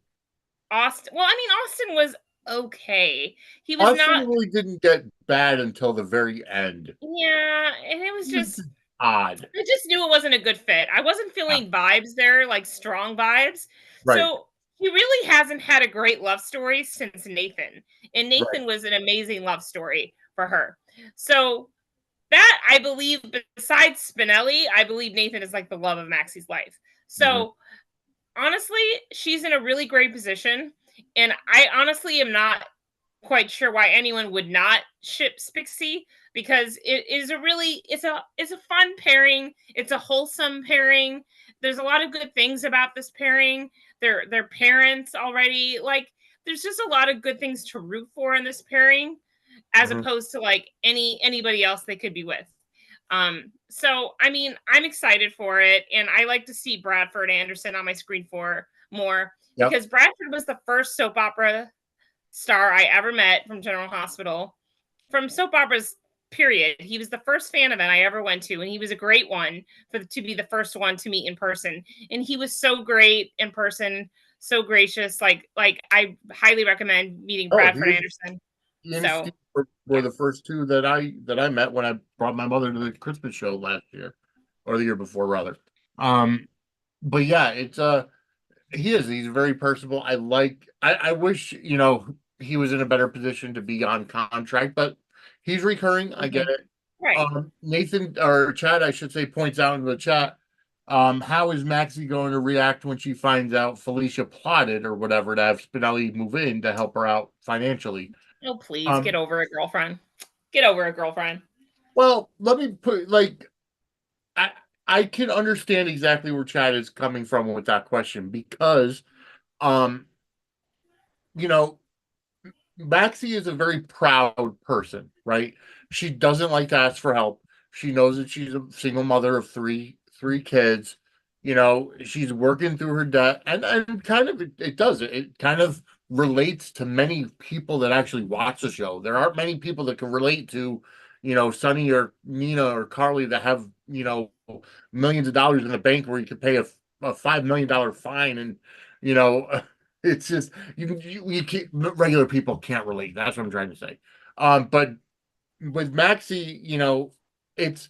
Austin. Well, I mean, Austin was okay. He was Austin not. really didn't get bad until the very end. Yeah, and it was It was just, just odd. I just knew it wasn't a good fit. I wasn't Yeah. feeling vibes there, like strong vibes. Right. So he really hasn't had a great love story since Nathan, and Right. Nathan was an amazing love story for her. So that, I believe, besides Spinelli, I believe Nathan is like the love of Maxie's life. Mhm. So honestly, she's in a really great position. And I honestly am not quite sure why anyone would not ship Spixie, because it is a really, it's a fun pairing. It's a wholesome pairing. There's a lot of good things about this pairing. Their parents already, like, there's just a lot of good things to root for in this pairing, as Mhm. opposed to like anybody else they could be with. So I mean, I'm excited for it, and I like to see Bradford Anderson on my screen for more, Yep. because Bradford was the first soap opera star I ever met from General Hospital. From soap operas, period. He was the first fan event I ever went to, and he was a great one to be the first one to meet in person. And he was so great in person, so gracious. Like I highly recommend meeting Oh, Bradford Anderson. he and So Steve were the first two that I met when I brought my mother to the Christmas show last year, or the year before rather. Um, but yeah, he's very personable. I wish, he was in a better position to be on contract, but he's recurring. I get mhm. it. Right. Nathan or Chad, I should say, points out in the chat. How is Maxie going to react when she finds out Felicia plotted or whatever to have Spinelli move in to help her out financially? Oh, please get over it, girlfriend. Get over it, girlfriend. Well, let me put I can understand exactly where Chad is coming from with that question because um you know Maxie is a very proud person, right? She doesn't like to ask for help. She knows that she's a single mother of three kids. She's working through her debt, and kind of it does it. It kind of relates to many people that actually watch the show. There aren't many people that can relate to, Sonny or Nina or Carly that have, millions of dollars in the bank where you could pay a $5 million fine and, you know, it's just you can't, regular people can't relate. That's what I'm trying to say. But with Maxie, it's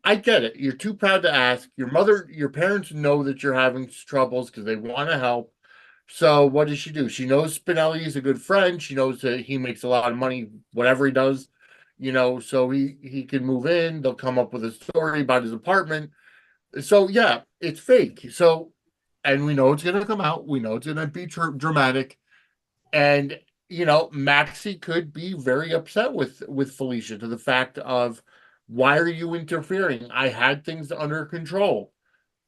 I get it. You're too proud to ask. Your parents know that you're having troubles because they want to help. So what does she do? She knows Spinelli is a good friend. She knows that he makes a lot of money, whatever he does. So he can move in. They'll come up with a story about his apartment. So yeah, it's fake. So, and we know it's going to come out. We know it's going to be dramatic. And Maxie could be very upset with Felicia to the fact of, why are you interfering? I had things under control.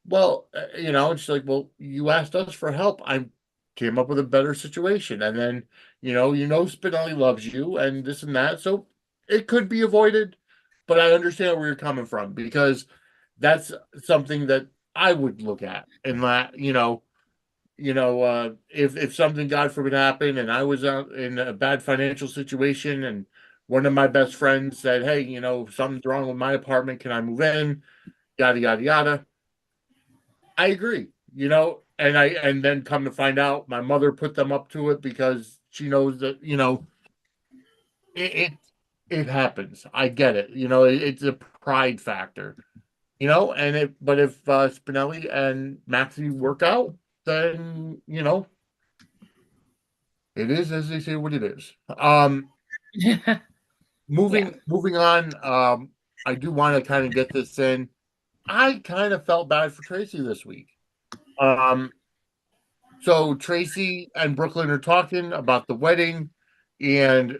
Well, it's like, well, you asked us for help. I came up with a better situation, and then Spinelli loves you, and this and that. So it could be avoided, but I understand where you're coming from because that's something that I would look at and that if something, God forbid, happened and I was out in a bad financial situation and one of my best friends said, hey, something's wrong with my apartment. Can I move in? Yada, yada, yada. I agree, and then come to find out my mother put them up to it because she knows that, it, it, it happens. I get it. It's a pride factor, but if Spinelli and Maxie work out, then, it is as they say what it is. Moving on. I do want to kind of get this in. I kind of felt bad for Tracy this week. So Tracy and Brooklyn are talking about the wedding, and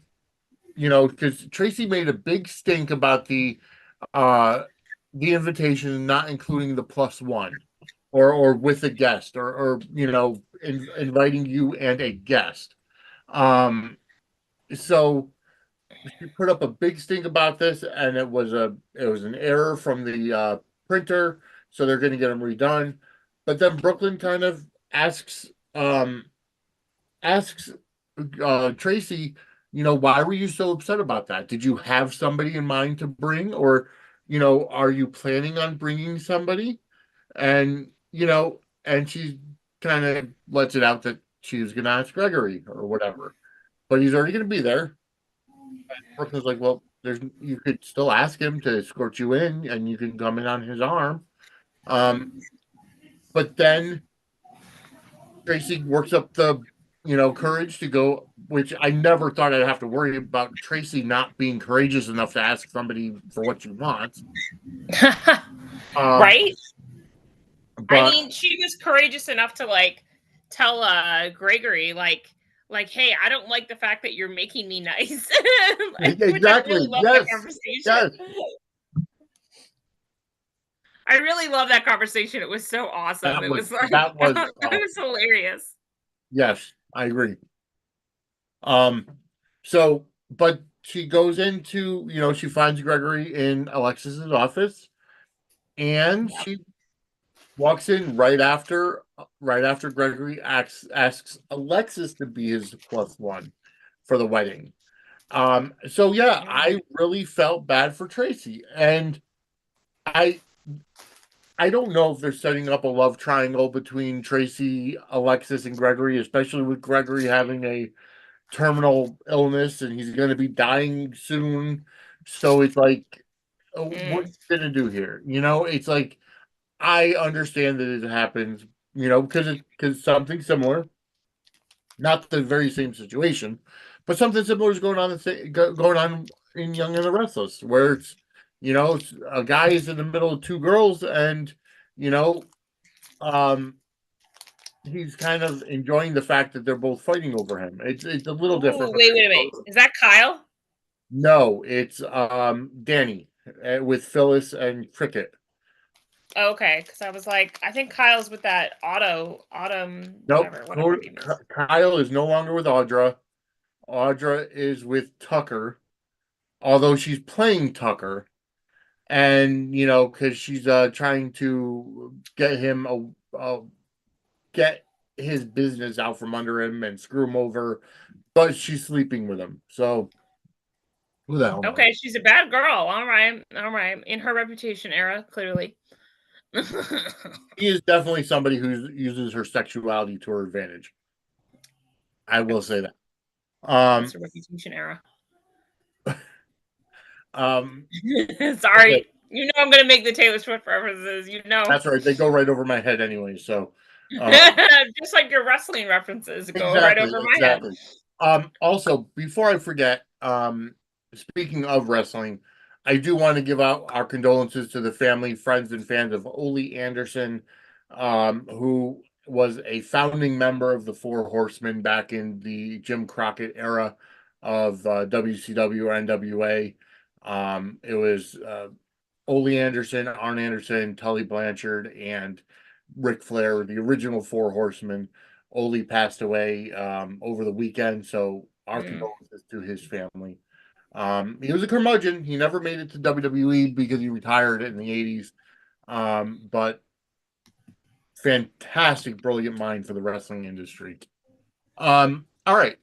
because Tracy made a big stink about the invitation not including the +1 or with a guest or inviting you and a guest. So she put up a big stink about this, and it was an error from the printer, so they're going to get them redone. But then Brooklyn kind of asks um, asks Tracy, why were you so upset about that? Did you have somebody in mind to bring, or are you planning on bringing somebody? And and she kind of lets it out that she was going to ask Gregory or whatever, but he's already going to be there. Brooklyn's like, well, you could still ask him to escort you in, and you can come in on his arm. But then Tracy works up the courage to go, which I never thought I'd have to worry about Tracy not being courageous enough to ask somebody for what you want. Right? But, I mean, she was courageous enough to tell Gregory hey, I don't like the fact that you're making me nice. Exactly. Which I really love that conversation. Yes. I really love that conversation. It was so awesome. It was hilarious. Yes, I agree. So, but she goes into, she finds Gregory in Alexis's office, and she walks in right after Gregory asks Alexis to be his +1 for the wedding. So yeah, I really felt bad for Tracy, and I don't know if they're setting up a love triangle between Tracy, Alexis, and Gregory, especially with Gregory having a terminal illness and he's going to be dying soon. So it's like, what are you going to do here? It's like, I understand that it happens, because something similar, not the very same situation, but something similar is going on in Young and the Restless, where it's, You know, a guy is in the middle of two girls, and you know, um, he's kind of enjoying the fact that they're both fighting over him. It's a little different. Ooh, wait. Is that Kyle? No, it's Danny with Phyllis and Cricket. Okay, because I was like, I think Kyle's with that Autumn, Nope. whatever her name is. Kyle is no longer with Audra. Audra is with Tucker, although she's playing Tucker, and you know, because she's trying to get him get his business out from under him and screw him over, but she's sleeping with him. So who the hell knows? Okay, she's a bad girl. All right. In her Reputation era, clearly. She is definitely somebody who uses her sexuality to her advantage. I will say that. That's the Reputation era. Sorry. Okay. You know I'm going to make the Taylor Swift references. You know. That's right. They go right over my head anyway. So just like your wrestling references go right over my head. Also, before I forget, speaking of wrestling, I do want to give out our condolences to the family, friends, and fans of Ole Anderson, who was a founding member of the Four Horsemen back in the Jim Crockett era of WCW or NWA. It was Ole Anderson, Arn Anderson, Tully Blanchard, and Ric Flair, the original Four Horsemen. Ole passed away over the weekend, so our condolences to his family. He was a curmudgeon. He never made it to WWE because he retired in the 80s. But fantastic, brilliant mind for the wrestling industry. All right.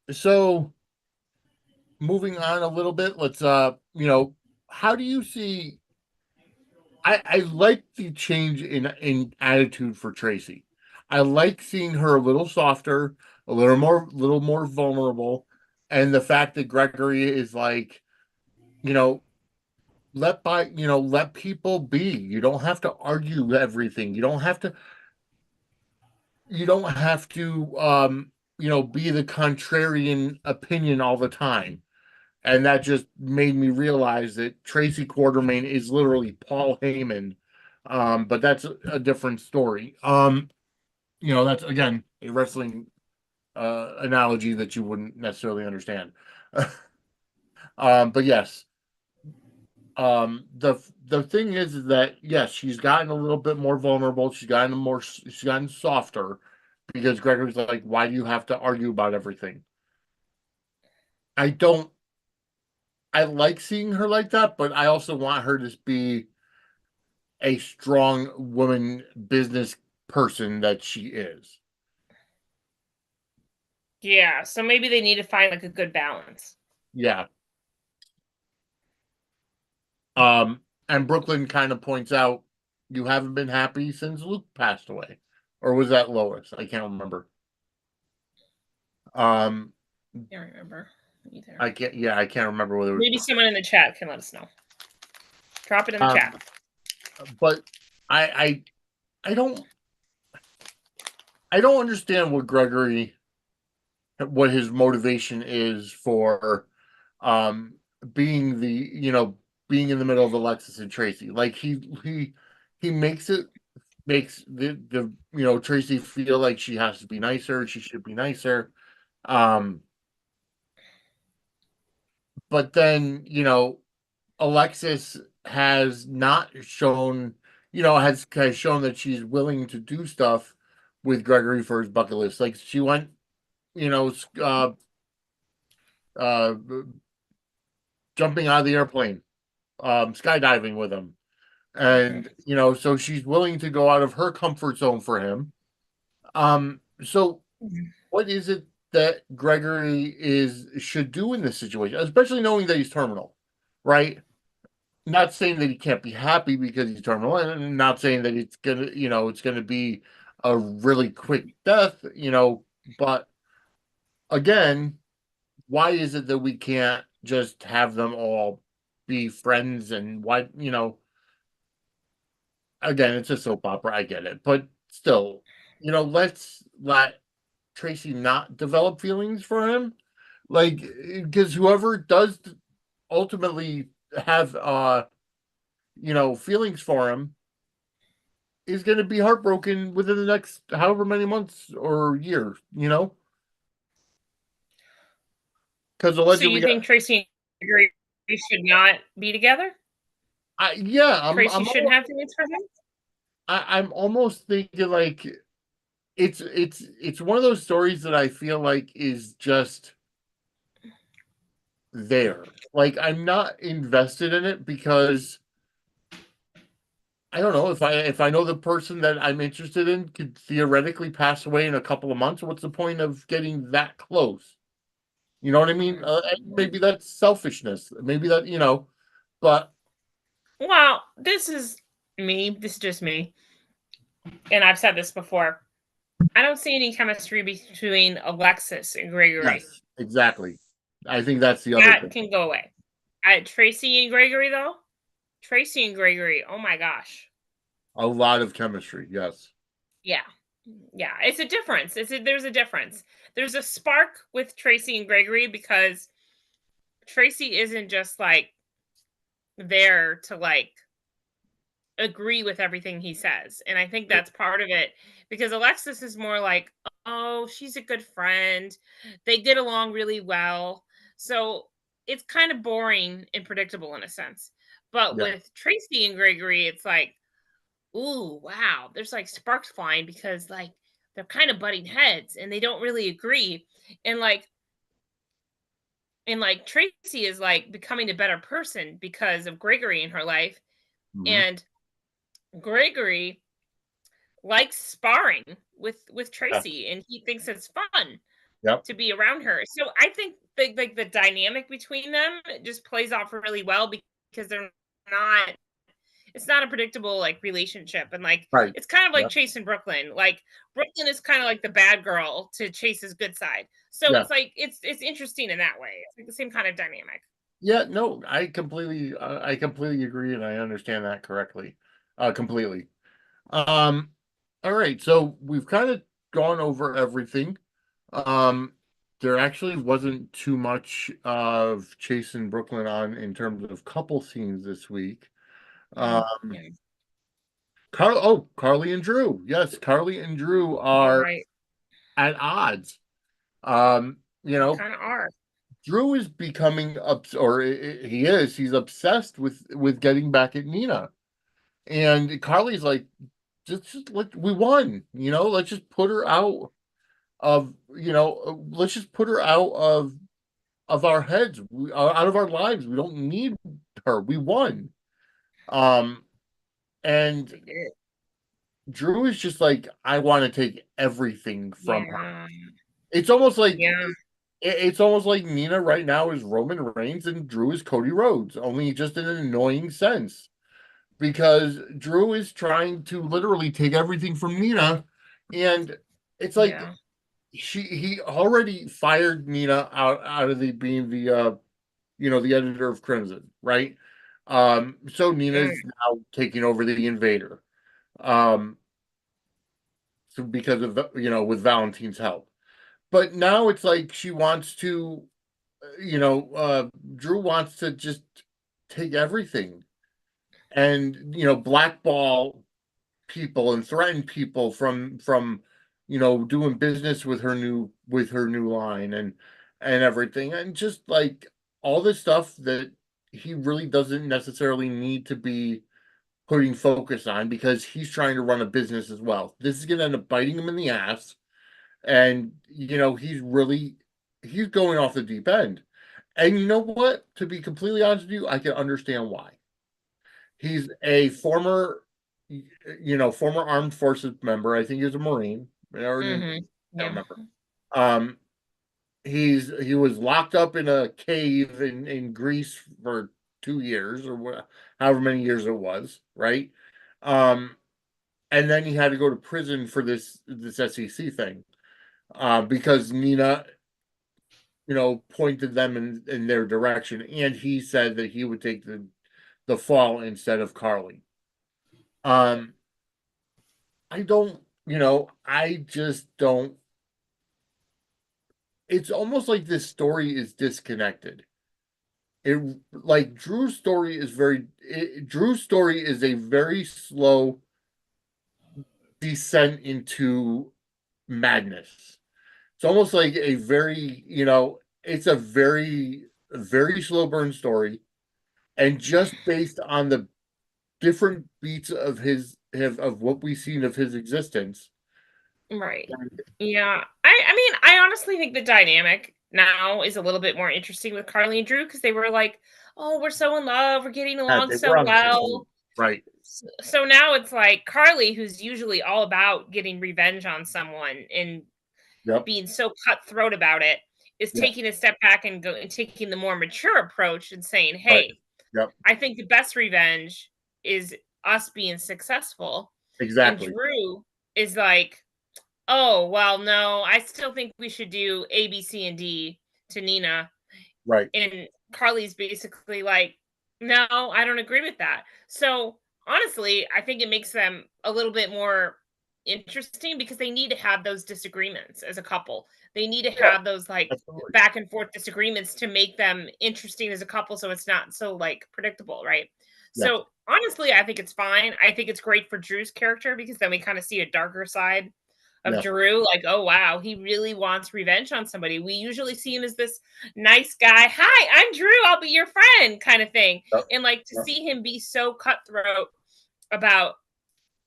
So moving on a little bit, let's how do you see I like the change in attitude for Tracy. I like seeing her a little softer, a little more vulnerable, and the fact that Gregory is like, you know, let people be. You don't have to argue everything. You don't have to be the contrarian opinion all the time. And that just made me realize that Tracy Quartermain is literally Paul Heyman. But that's a different story. That's again a wrestling analogy that you wouldn't necessarily understand. But yes, the thing is that yes, she's gotten a little bit more vulnerable. She's gotten softer because Gregory's like, why do you have to argue about everything? I don't. I like seeing her like that, but I also want her to be a strong woman business person that she is. Yeah, so maybe they need to find like a good balance. Yeah. And Brooklyn kind of points out you haven't been happy since Luke passed away. Or was that Lois? I can't remember. Can't remember either. I can't remember whether it was maybe someone in the chat can let us know. Drop it in the chat. But I don't understand what his motivation is for being being in the middle of Alexis and Tracy. Like he makes the Tracy feel like she has to be nicer, she should be nicer. But then, Alexis has not shown, has shown that she's willing to do stuff with Gregory for his bucket list. Like she went, uh, jumping out of the airplane, skydiving with him. And, so she's willing to go out of her comfort zone for him. So what is it that Gregory should do in this situation, especially knowing that he's terminal, right? Not saying that he can't be happy because he's terminal, and not saying that it's gonna be a really quick death, but again, why is it that we can't just have them all be friends? And why, again, it's a soap opera, I get it, but still, let's let Tracy not develop feelings for him, like, because whoever does ultimately have feelings for him is going to be heartbroken within the next however many months or years, because So allegedly, you think Tracy and Gregory should not be together? yeah, Tracy shouldn't have feelings for him? I'm almost thinking like it's one of those stories that I feel like is just there. Like I'm not invested in it because I don't know if I know the person that I'm interested in could theoretically pass away in a couple of months. What's the point of getting that close? You know what I mean? Maybe that's selfishness. Maybe that but Well, this is me. This is just me. And I've said this before. I don't see any chemistry between Alexis and Gregory. yes, exactly. I think that's the other That thing. can go away. Tracy and Gregory, though, Tracy and Gregory, oh my gosh. A lot of chemistry, yes. Yeah. Yeah. It's a difference. There's a difference. There's a spark with Tracy and Gregory because Tracy isn't just like there to like agree with everything he says. And I think that's part of it because Alexis is more like, oh, she's a good friend. They get along really well. So it's kind of boring and predictable in a sense. But Yeah. with Tracy and Gregory, it's like, ooh, wow, there's like sparks flying because like they're kind of butting heads and they don't really agree. And like Tracy is like becoming a better person because of Gregory in her life. Hmm. And Gregory likes sparring with Yeah. Tracy and he thinks it's fun Yep. to be around her. So I think the dynamic between them just plays off really well because they're not it's not a predictable like relationship and like Right. it's kind of like Yeah. Chase and Brooklyn. Like Brooklyn is kind of like the bad girl to Chase's good side. So Yeah. it's like it's interesting in that way. It's like the same kind of dynamic. Yeah. No, I completely agree, and I understand that correctly, completely. Um, all right. So we've kind of gone over everything. Um, there actually wasn't too much of Chase and Brooklyn on in terms of couple scenes this week. Mm, Um, yeah. Carly and Drew. Yes, Carly and Drew All are right. at odds. Um, you They know, kind of are. Drew is becoming he's obsessed with getting back at Nina. And Carly's like, just let we won, let's just put her out let's just put her out of our heads, out of our lives. We don't need her. We won. Um, and They did. Drew is just like, I want to take everything from her. Yeah. It's almost like Yeah. it's almost like Nina right now is Roman Reigns and Drew is Cody Rhodes, only just in an annoying sense. Because Drew is trying to literally take everything from Nina, and it's like Yeah. he already fired Nina out of the being the editor of Crimson, right? So Mm, Nina's now taking over the Invader. Um, so because of with Valentine's help. But now it's like she wants to, Drew wants to just take everything and blackball people and threaten people from doing business with her new line and everything, and just like all this stuff that he really doesn't necessarily need to be putting focus on because he's trying to run a business as well. This is going to end up biting him in the ass, and he's going off the deep end. And you know what? To be completely honest with you, I can understand why. He's a former armed forces member. I think he was a Marine or I mm-hmm. can't Yeah. remember. Um, he was locked up in a cave in Greece for 2 years or however many years it was, right? Um, and then he had to go to prison for this SEC thing, because Nina, pointed them in their direction, and he said that he would take the fall instead of Carly. Um, I just don't. It's almost like this story is disconnected. it like Drew's story is Drew's story is a very slow descent into madness. It's almost like a very, it's a very slow burn story. And just based on the different beats of of what we've seen of his existence. Right. Yeah. I mean, I honestly think the dynamic now is a little bit more interesting with Carly and Drew because they were like, oh, we're so in love, we're getting Yeah, along they were so on the same page. well. Right. So now it's like Carly, who's usually all about getting revenge on someone and Yep. being so cutthroat about it, is Yeah. taking a step back and taking the more mature approach and saying, Right. hey, Yep. I think the best revenge is us being successful. And Exactly. Drew is like, oh, well, no, I still think we should do A, B, C, and D to Nina. Right. And Carly's basically like, no, I don't agree with that. So honestly, I think it makes them a little bit more interesting because they need to have those disagreements as a couple. They need to Yeah. have those like Absolutely. back and forth disagreements to make them interesting as a couple so it's not so like predictable, right? Yes. So honestly, I think it's fine. I think it's great for Drew's character because then we kind of see a darker side of Yeah. Drew, like, oh wow, he really wants revenge on somebody. We usually see him as this nice guy. Hi, I'm Drew. I'll be your friend, kind of thing. Yep. And like to Yep. see him be so cutthroat about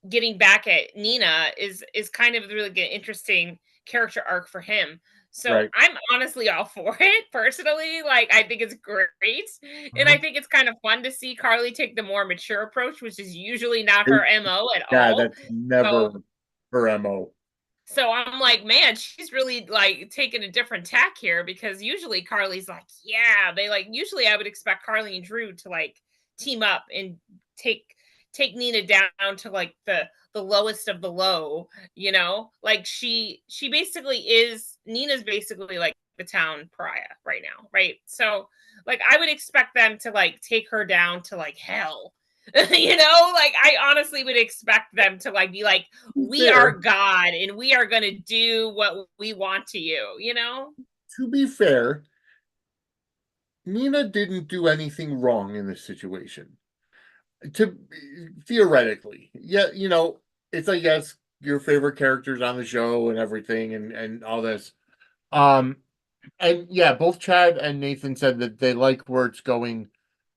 getting back at Nina is kind of really good, interesting character arc for him. So Right. I'm honestly all for it personally. Like I think it's great. And I Mhm. think it's kind of fun to see Carly take the more mature approach, which is usually not her MO at Yeah, all. that's never So her MO. so I'm like, man, she's really like taking a different tack here because usually Carly's like, yeah, they like usually I would expect Carly and Drew to like team up and take take Nina down to like the lowest of the low, you know? Like she basically is Nina's basically like the town pariah right now, right? So like I would expect them to like take her down to like hell. You know, like I honestly would expect them to like be like, we are Fair. God and we are going to do what we want to you, you know? To be fair, Nina didn't do anything wrong in this situation. To theoretically, yeah, it's like yes, your favorite characters on the show and everything and all this. Um, and yeah, both Chad and Nathan said that they like where it's going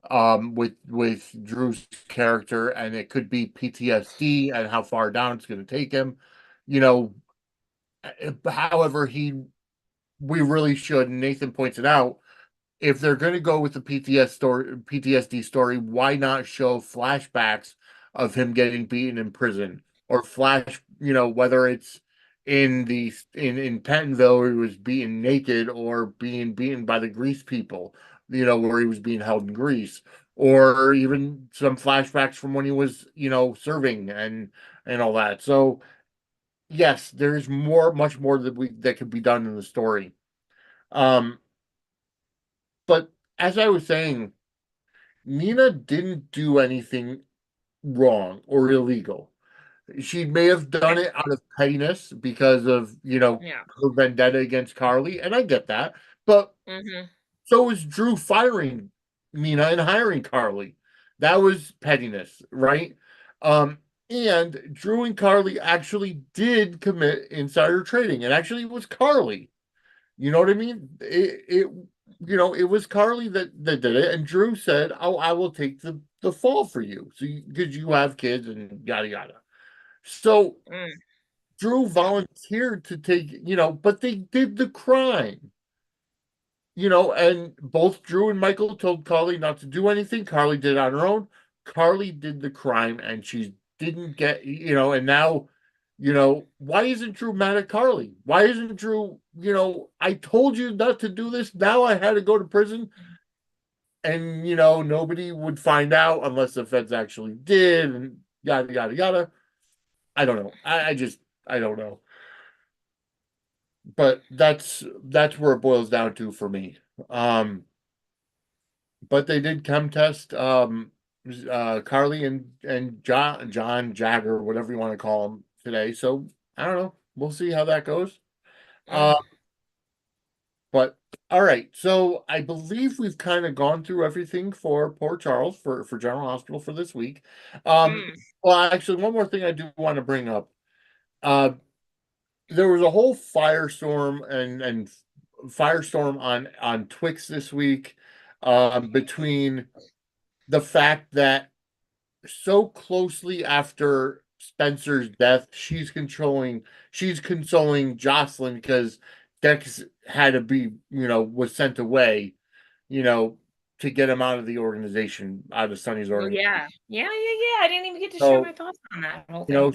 with Drew's character, and it could be PTSD and how far down it's going to take him. You know, however, we really should. And Nathan points it out. If they're going to go with the PTSD story, why not show flashbacks of him getting beaten in prison or whether it's in Pentonville where he was beaten naked or being beaten by the Grease people, where he was being held in Greece, or even some flashbacks from when he was, serving and all that. So yes, there's much more that could be done in the story. Um, but as I was saying, Nina didn't do anything wrong or illegal. She may have done Okay. it out of pettiness because of, Yeah. her vendetta against Carly, and I get that. But Mhm. so was Drew firing Nina and hiring Carly. That was pettiness, right? Um, and Drew and Carly actually did commit insider trading, and actually it was Carly. You know what I mean? It was Carly that did it, and Drew said, "Oh, I will take the fall for you, so because you have kids and yada yada." So Mm. Drew volunteered to take, but they did the crime, and both Drew and Michael told Carly not to do anything. Carly did it on her own. Carly did the crime, and she didn't get, and now, why isn't Drew mad at Carly? Why isn't Drew, I told you not to do this. Now I had to go to prison, and, nobody would find out unless the feds actually did, and yada, yada, yada. I don't know. I don't know. But that's where it boils down to for me. But they did chem test Carly and John Jagger, whatever you want to call him today. So I don't know. We'll see how that goes. Uh, Mm. but All right, so I believe we've kind of gone through everything for Port Charles for General Hospital for this week. Um, Mm. well, actually, one more thing I do want to bring up. Uh, there was a whole firestorm and firestorm on Twix this week, between the fact that so closely after Spencer's death, she's consoling Jocelyn because Dex had to be, was sent away, you know, to get him out of the organization, out of Sonny's Oh organization. yeah, yeah. I didn't even get to share So, my thoughts on that whole thing.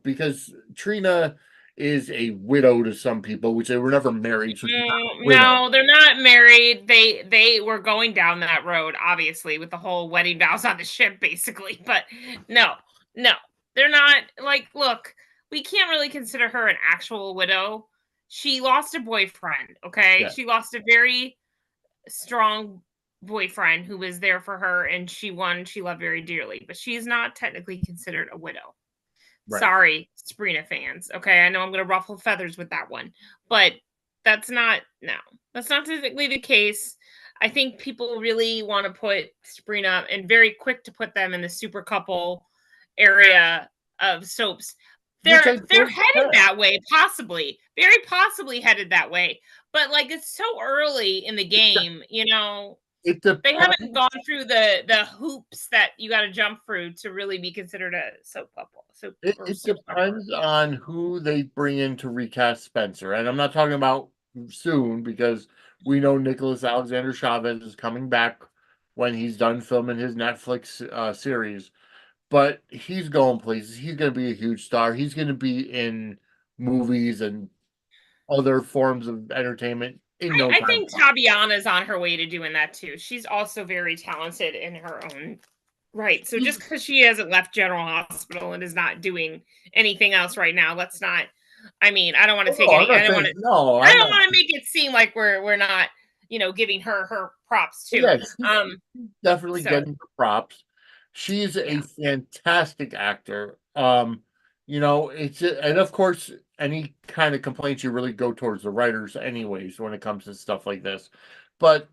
because Trina is a widow to some people, which they were never married, so she's not a widow. No, they're not married. They were going down that road, obviously, with the whole wedding vows on the ship, basically. But no, no, they're not. Like, look, we can't really consider her an actual widow. She lost a boyfriend. Okay, Yeah, she lost a very strong boyfriend who was there for her, and she loved very dearly. But she's not technically considered a widow. right. Sorry, Sabrina fans. Okay, I know I'm going to ruffle feathers with that one, but that's not no. That's not typically the case. I think people really want to put Sabrina and very quick to put them in the super couple area of soaps. Which I They're don't headed care. that way, possibly, very possibly headed that way. But like it's so early in the game, It they haven't depends. gone through the hoops that you got to jump through to really be considered a soap couple, soap or It soap opera. depends on who they bring in to recast Spencer, and I'm not talking about soon because we know Nicholas Alexander Chavez is coming back when he's done filming his Netflix series. But he's going places. He's going to be a huge star. He's going to be in movies and other forms of entertainment in no I time. think Tabiana's on her way to doing that too. She's also very talented in her own right. So just because she hasn't left General Hospital and is not doing anything else right now, let's not. I mean, I don't want to take No, I'm any. not saying no. I I'm don't not. want to make it seem like we're not, giving her props too. Yeah, she's definitely So getting the props. She's a yeah. fantastic actor. And of course, any kind of complaints you really go towards the writers, anyways, when it comes to stuff like this. But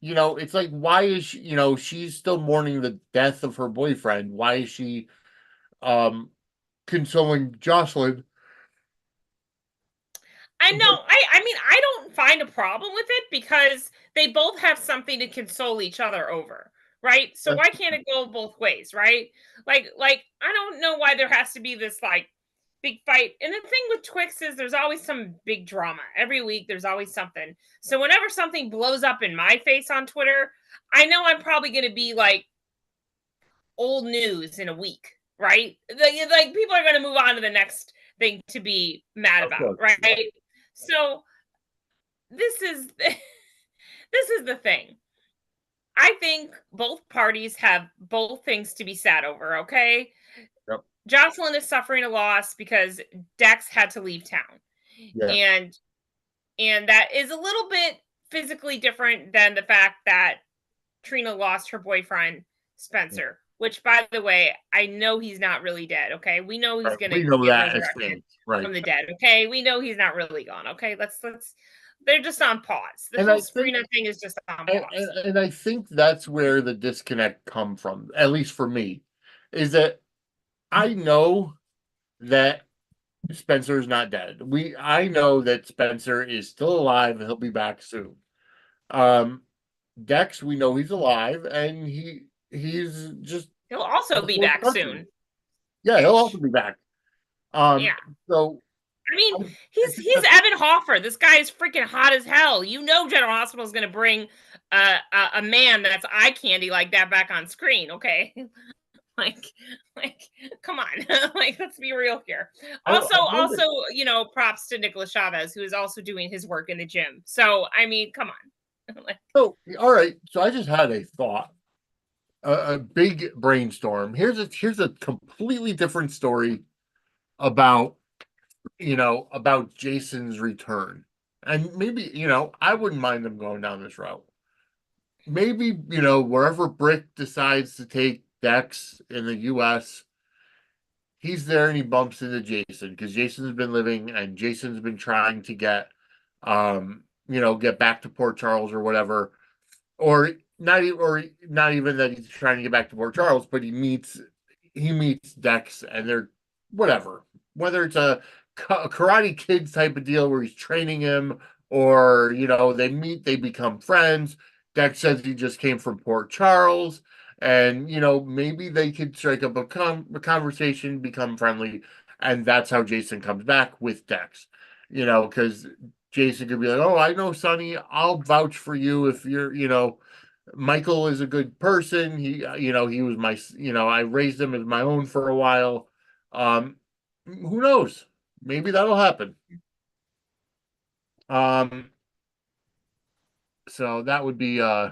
it's like, why is she? She's still mourning the death of her boyfriend. Why is she um consoling Jocelyn? I know. I mean, I don't find a problem with it because they both have something to console each other over, right? So why can't it go both ways, right? Like I don't know why there has to be this like big fight. And the thing with Twix is there's always some big drama. Every week there's always something. So whenever something blows up in my face on Twitter, I know I'm probably going to be like old news in a week, right? Like people are going to move on to the next thing to be mad Of about, course, yeah. right? So this is this is the thing. I think both parties have both things to be sad over, okay? Yep. Jocelyn is suffering a loss because Dex had to leave town. Yeah. And that is a little bit physically different than the fact that Trina lost her boyfriend Spencer, which by the way, I know he's not really dead, okay? We know he's Right. going We to know get that as resurrected fans, right? from the dead, okay? We know he's not really gone, okay? Let's they're just on pause. The And whole I think Sabrina thing is just on and, pause. and, and I think that's where the disconnect come from, at least for me, is that I know that Spencer is not dead. I know that Spencer is still alive and he'll be back soon. Um, Dex, we know he's alive and he's just He'll also be for the back country. soon Yeah, he'll also ish. be back. Um, Yeah. so I mean, I think he's that's Evan Hoffer. This guy is freaking hot as hell. You know, General Hospital is going to bring a man that's eye candy like that back on screen. Okay, like, like, come on, like, let's be real here. I know Also, that. props to Nicholas Chavez, who is also doing his work in the gym. So, I mean, come on. Like, So all right. So I just had a thought, a big brainstorm. Here's a completely different story about about Jason's return. And maybe, I wouldn't mind them going down this route. Maybe, wherever Brick decides to take Dex in the US, he's there and he bumps into Jason because Jason's been living and Jason's been trying to get get back to Port Charles or whatever, or not even that he's trying to get back to Port Charles, but he meets Dex, and they're whatever, whether it's a Karate Kids type of deal where he's training him, or they meet, they become friends. Dex says he just came from Port Charles, and maybe they could strike up a conversation, become friendly, and that's how Jason comes back with Dex. Because Jason could be like, "Oh, I know Sonny. I'll vouch for you if you're, Michael is a good person. He was my, I raised him as my own for a while. Who knows? Maybe that'll happen. So that would be, I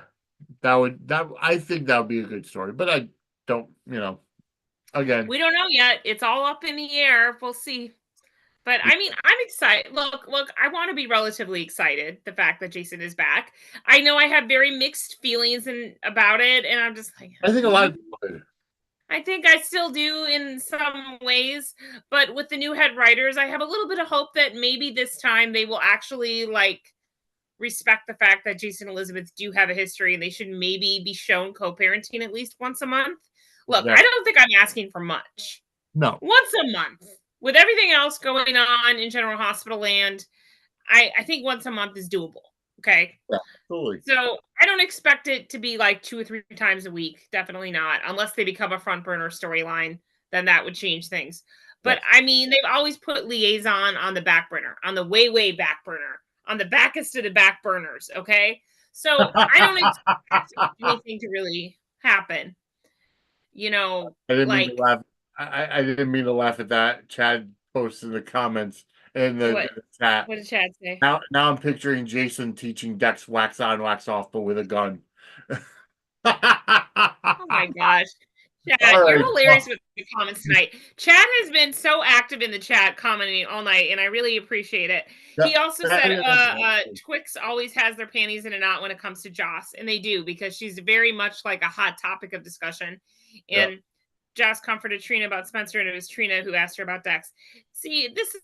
think that would be a good story, but I don't, again, we don't know yet. It's all up in the air. We'll see. But I mean, I'm excited. Look, I want to be relatively excited. The fact that Jason is back. I know I have very mixed feelings about it, and I'm just like, I think a lot of people do. I think I still do in some ways, but with the new head writers, I have a little bit of hope that maybe this time they will actually respect the fact that Jason and Elizabeth do have a history, and they should maybe be shown co-parenting at least once a month. Look, exactly. I don't think I'm asking for much. No. Once a month. With everything else going on in General Hospital land, I think once a month is doable. Okay. Yeah, absolutely. So I don't expect it to be 2 or 3 times a week. Definitely not. Unless they become a front burner storyline, then that would change things. But I mean, they've always put liaison on the back burner, on the way back burner, on the backest of the back burners. Okay. So I don't expect anything to really happen. I didn't mean to laugh. I didn't mean to laugh at that. Chad posted in the comments in the chat. What did Chad say? Now I'm picturing Jason teaching Dex wax on, wax off, but with a gun. Oh my gosh. Chad, you're hilarious with the comments tonight. Chad has been so active in the chat commenting all night, and I really appreciate it. He also said Twix always has their panties in a knot when it comes to Joss, and they do, because she's very much like a hot topic of discussion. And Joss comforted Trina about Spencer, and it was Trina who asked her about Dex. See, this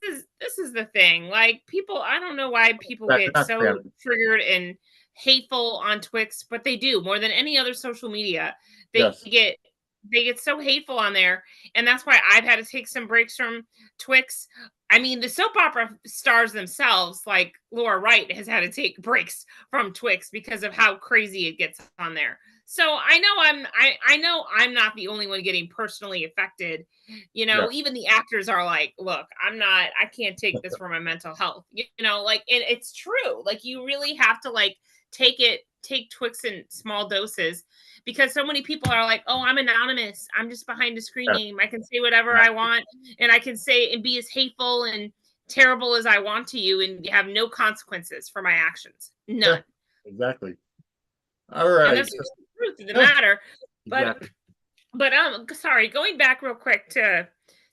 is the thing. People, I don't know why people get so triggered and hateful on Twix, but they do more than any other social media. They get so hateful on there, and that's why I've had to take some breaks from Twix. I mean, the soap opera stars themselves, like Laura Wright, has had to take breaks from Twix because of how crazy it gets on there. So I know I'm not the only one getting personally affected. Even the actors are like, look, I can't take this for my mental health. And it's true. You really have to take Twix in small doses, because so many people are like, oh, I'm anonymous. I'm just behind a screen name. I can say whatever I want, and I can say and be as hateful and terrible as I want to you, and have no consequences for my actions. None. Exactly. All right. And that's the truth of the matter. But sorry, going back real quick to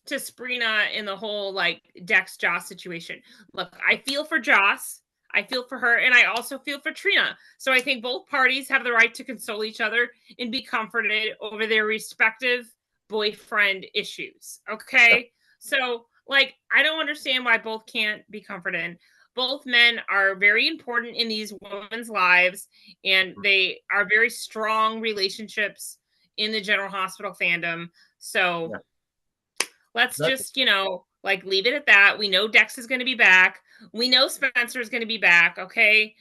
Sabrina and the whole Dex Joss situation. Look, I feel for Joss. I feel for her, and I also feel for Trina. So I think both parties have the right to console each other and be comforted over their respective boyfriend issues. Okay? So, I don't understand why both can't be comforted. Both men are very important in these women's lives, and they are very strong relationships in the General Hospital fandom. So let's just, leave it at that. We know Dex is going to be back. We know Spencer is going to be back. Okay.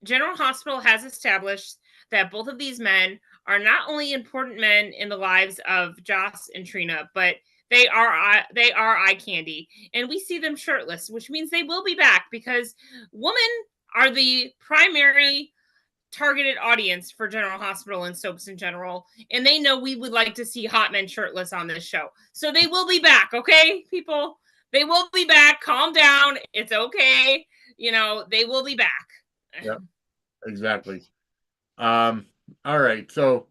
General Hospital has established that both of these men are not only important men in the lives of Joss and Trina, but they are eye candy, and we see them shirtless, which means they will be back, because women are the primary targeted audience for General Hospital and soaps in general, and they know we would like to see hot men shirtless on this show. So they will be back, okay, people? They will be back. Calm down. It's okay. They will be back. Yep, exactly. All right. So,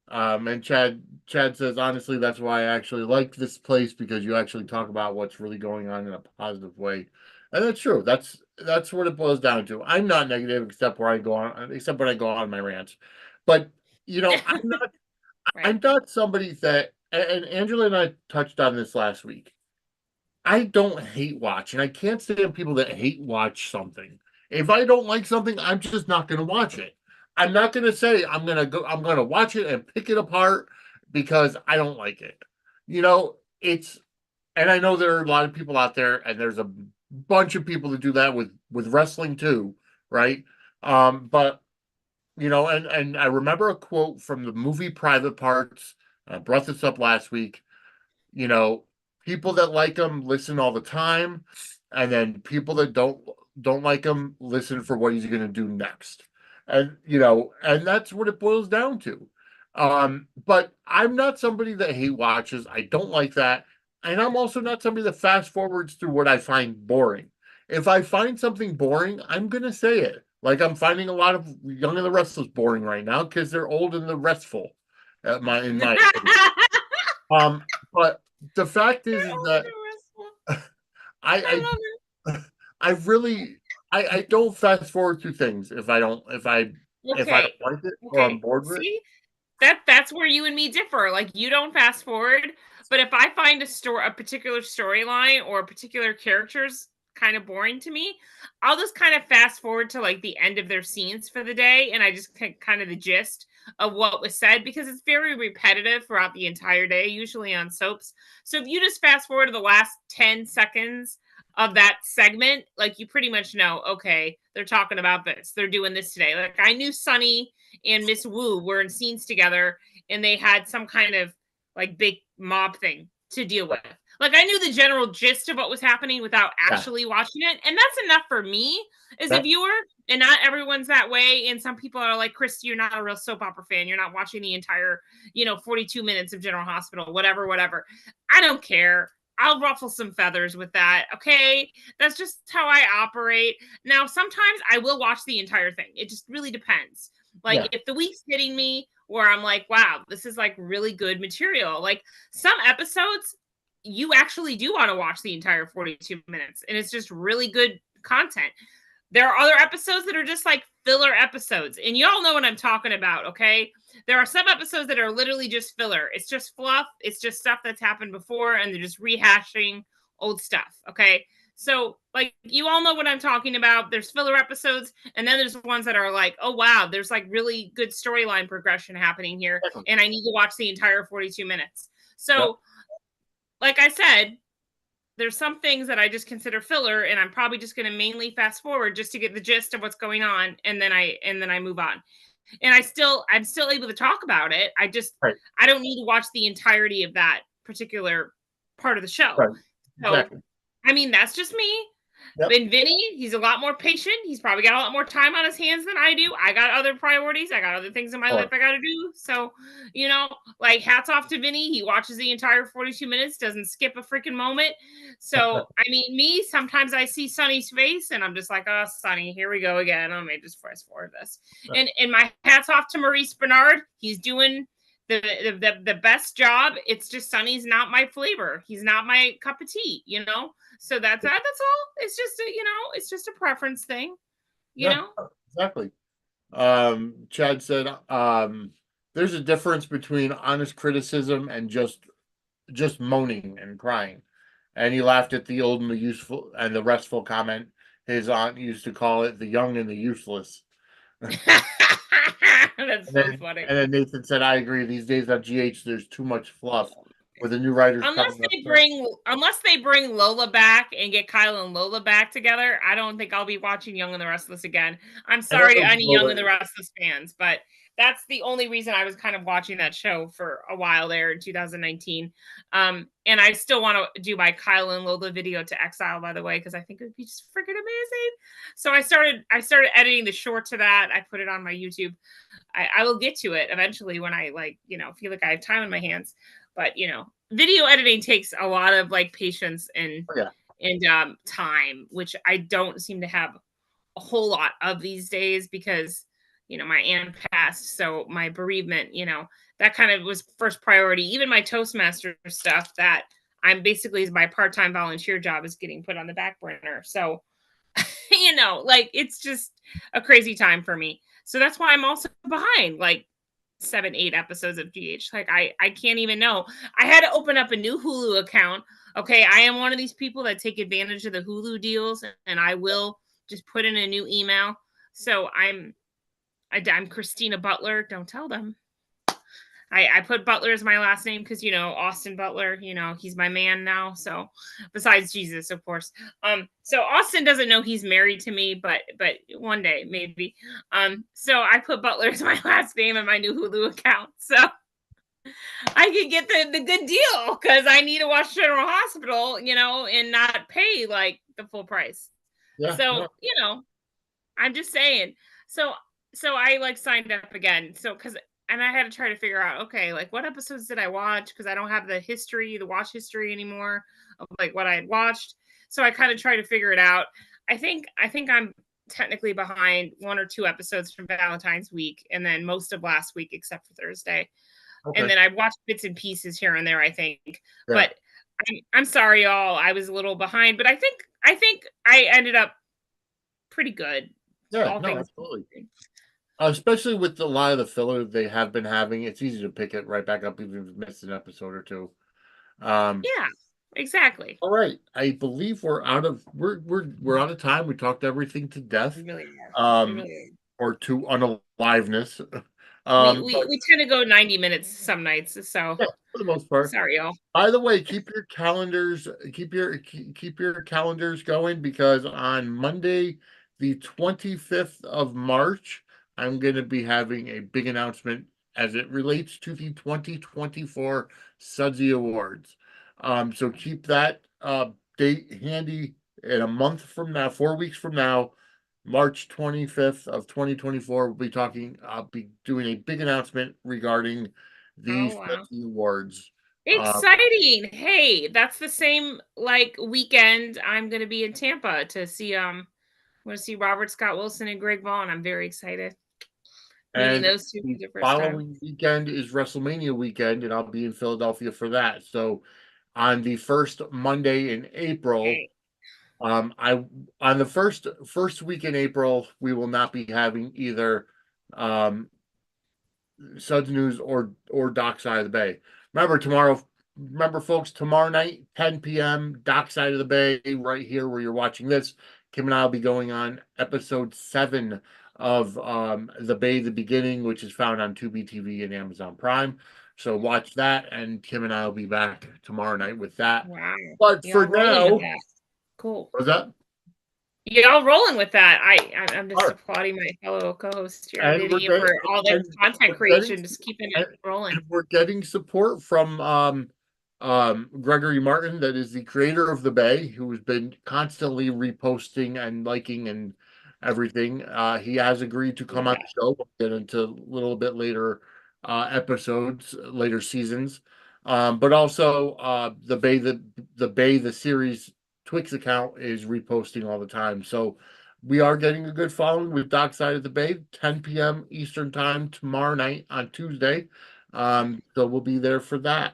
and Chad says, honestly, that's why I actually like this place, because you actually talk about what's really going on in a positive way. And that's true. That's what it boils down to. I'm not negative except when I go on my rants. But I'm not right. I'm not somebody that, and Angela and I touched on this last week. I don't hate watch, and I can't stand people that hate watch something. If I don't like something, I'm just not going to watch it. I'm not going to say I'm going to watch it and pick it apart because I don't like it. And I know there are a lot of people out there, and there's a bunch of people that do that with wrestling too, right? But and I remember a quote from the movie Private Parts. I brought this up last week. You know, people that like him listen all the time, and then people that don't like him listen for what he's going to do next. And that's what it boils down to. But I'm not somebody that hate watches. I don't like that. And I'm also not somebody that fast forwards through what I find boring. If I find something boring, I'm gonna say it. Like I'm finding a lot of Young and the Restless boring right now because they're old and the restful. In my opinion. But the fact is that I I really I don't fast forward through things if I don't like it or I'm bored with it. See? That's where you and me differ. Like you don't fast forward, but if I find a particular storyline or particular characters kind of boring to me, I'll just kind of fast forward to like the end of their scenes for the day, and I just kind of the gist of what was said because it's very repetitive throughout the entire day, usually on soaps. So if you just fast forward to the last 10 seconds of that segment, like you pretty much know, okay, they're talking about this, they're doing this today. Like I knew Sonny and Miss Wu were in scenes together and they had some kind of like big mob thing to deal with. Like I knew the general gist of what was happening without actually watching it. And that's enough for me as a viewer. And not everyone's that way. And some people are like, Christy, you're not a real soap opera fan. You're not watching the entire, 42 minutes of General Hospital, whatever. I don't care. I'll ruffle some feathers with that. Okay. That's just how I operate. Now, sometimes I will watch the entire thing. It just really depends. Like if the week's hitting me where I'm like, wow, this is like really good material. Like some episodes, you actually do want to watch the entire 42 minutes and it's just really good content. There are other episodes that are just like filler episodes. And y'all know what I'm talking about, okay? There are some episodes that are literally just filler. It's just fluff. It's just stuff that's happened before and they're just rehashing old stuff, okay? So, like, you all know what I'm talking about. There's filler episodes, and then there's ones that are like, oh, wow, there's like really good storyline progression happening here, and I need to watch the entire 42 minutes. So, like I said, there's some things that I just consider filler, and I'm probably just going to mainly fast forward just to get the gist of what's going on, and then I move on. And I'm still able to talk about it. I just I don't need to watch the entirety of that particular part of the show. So, I mean, that's just me. And Vinnie, he's a lot more patient. He's probably got a lot more time on his hands than I do. I got other priorities. I got other things in my life I got to do. So, like hats off to Vinnie. He watches the entire 42 minutes, doesn't skip a freaking moment. So, I mean, me, sometimes I see Sonny's face and I'm just like, oh, Sonny, here we go again. I may just fast forward this. And my hats off to Maurice Bernard. He's doing the best job. It's just Sonny's not my flavor. He's not my cup of tea, So that's all. It's just it's just a preference thing, you know. Exactly. Chad said there's a difference between honest criticism and just moaning and crying. And he laughed at the old and the useful and the restful comment his aunt used to call it the young and the useless. That's so funny. And then Nathan said, I agree. These days on GH, there's too much fluff with the new writers. Unless they bring Lola back and get Kyle and Lola back together, I don't think I'll be watching Young and the Restless again. I'm sorry to any Young and the Restless fans, but that's the only reason I was kind of watching that show for a while there in 2019. And I still want to do my Kyle and Lola video to Exile, by the way, because I think it would be just freaking amazing. So I started editing the short to that. I put it on my YouTube. I will get to it eventually when I feel like I have time on my hands. But video editing takes a lot of like patience and time, which I don't seem to have a whole lot of these days because my aunt passed, so my bereavement, that kind of was first priority. Even my Toastmaster stuff that I'm basically my part-time volunteer job is getting put on the back burner. So like it's just a crazy time for me. So that's why I'm also behind like 7-8 episodes of GH. Like I can't even know. I had to open up a new Hulu account. Okay, I am one of these people that take advantage of the Hulu deals, and I will just put in a new email. So I'm Christina Butler. Don't tell them. I put Butler as my last name because, Austin Butler, he's my man now. So besides Jesus, of course. So Austin doesn't know he's married to me, but one day maybe. So I put Butler as my last name in my new Hulu account. So I could get the good deal because I need to watch General Hospital, and not pay like the full price. Yeah, so, I'm just saying. So I like signed up again. So and I had to try to figure out, okay, like what episodes did I watch? Because I don't have the watch history anymore of like what I had watched. So I kind of try to figure it out. I think I'm technically behind 1 or 2 episodes from Valentine's week, and then most of last week except for Thursday. Okay. And then I watched bits and pieces here and there, I think. Yeah. But I'm sorry, y'all. I was a little behind, but I think I ended up pretty good. Yeah, no, absolutely. Especially with a lot of the filler they have been having, it's easy to pick it right back up even if you missed an episode or two. Yeah, exactly. All right, I believe we're out of time. We talked everything to death. We really are. Or to unaliveness. We tend to go 90 minutes some nights, so yeah, for the most part. Sorry, y'all. By the way, keep your calendars going, because on Monday, the 25th of March, I'm going to be having a big announcement as it relates to the 2024 Sudsy Awards. So keep that date handy. In a month from now, 4 weeks from now, March 25th of 2024, I'll be doing a big announcement regarding these awards. Exciting. Hey, that's the same like weekend I'm going to be in Tampa to see I'm going to see Robert Scott Wilson and Greg Vaughn. I'm very excited. And those two the following weekend is WrestleMania weekend, and I'll be in Philadelphia for that. So on the first Monday in April, on the first week in April, we will not be having either Suds News or Dockside of the Bay. Remember, folks, tomorrow night, 10 p.m., Dockside of the Bay, right here where you're watching this. Kim and I will be going on episode 7 of The Bay, The Beginning, which is found on Tubi TV and Amazon Prime. So watch that, and Kim and I will be back tomorrow night with that. Wow. But for now, cool. What's that? Y'all rolling with that. I'm just applauding my fellow co-host here, Vinnie, for all their content creation, just keeping it rolling. And we're getting support from Gregory Martin, that is the creator of The Bay, who has been constantly reposting and liking and everything. He has agreed to come on the show. We'll get into a little bit later episodes, later seasons. But also the Bay, the series Twix account is reposting all the time. So we are getting a good following with Dockside of the Bay, 10 p.m. Eastern time tomorrow night on Tuesday. So we'll be there for that.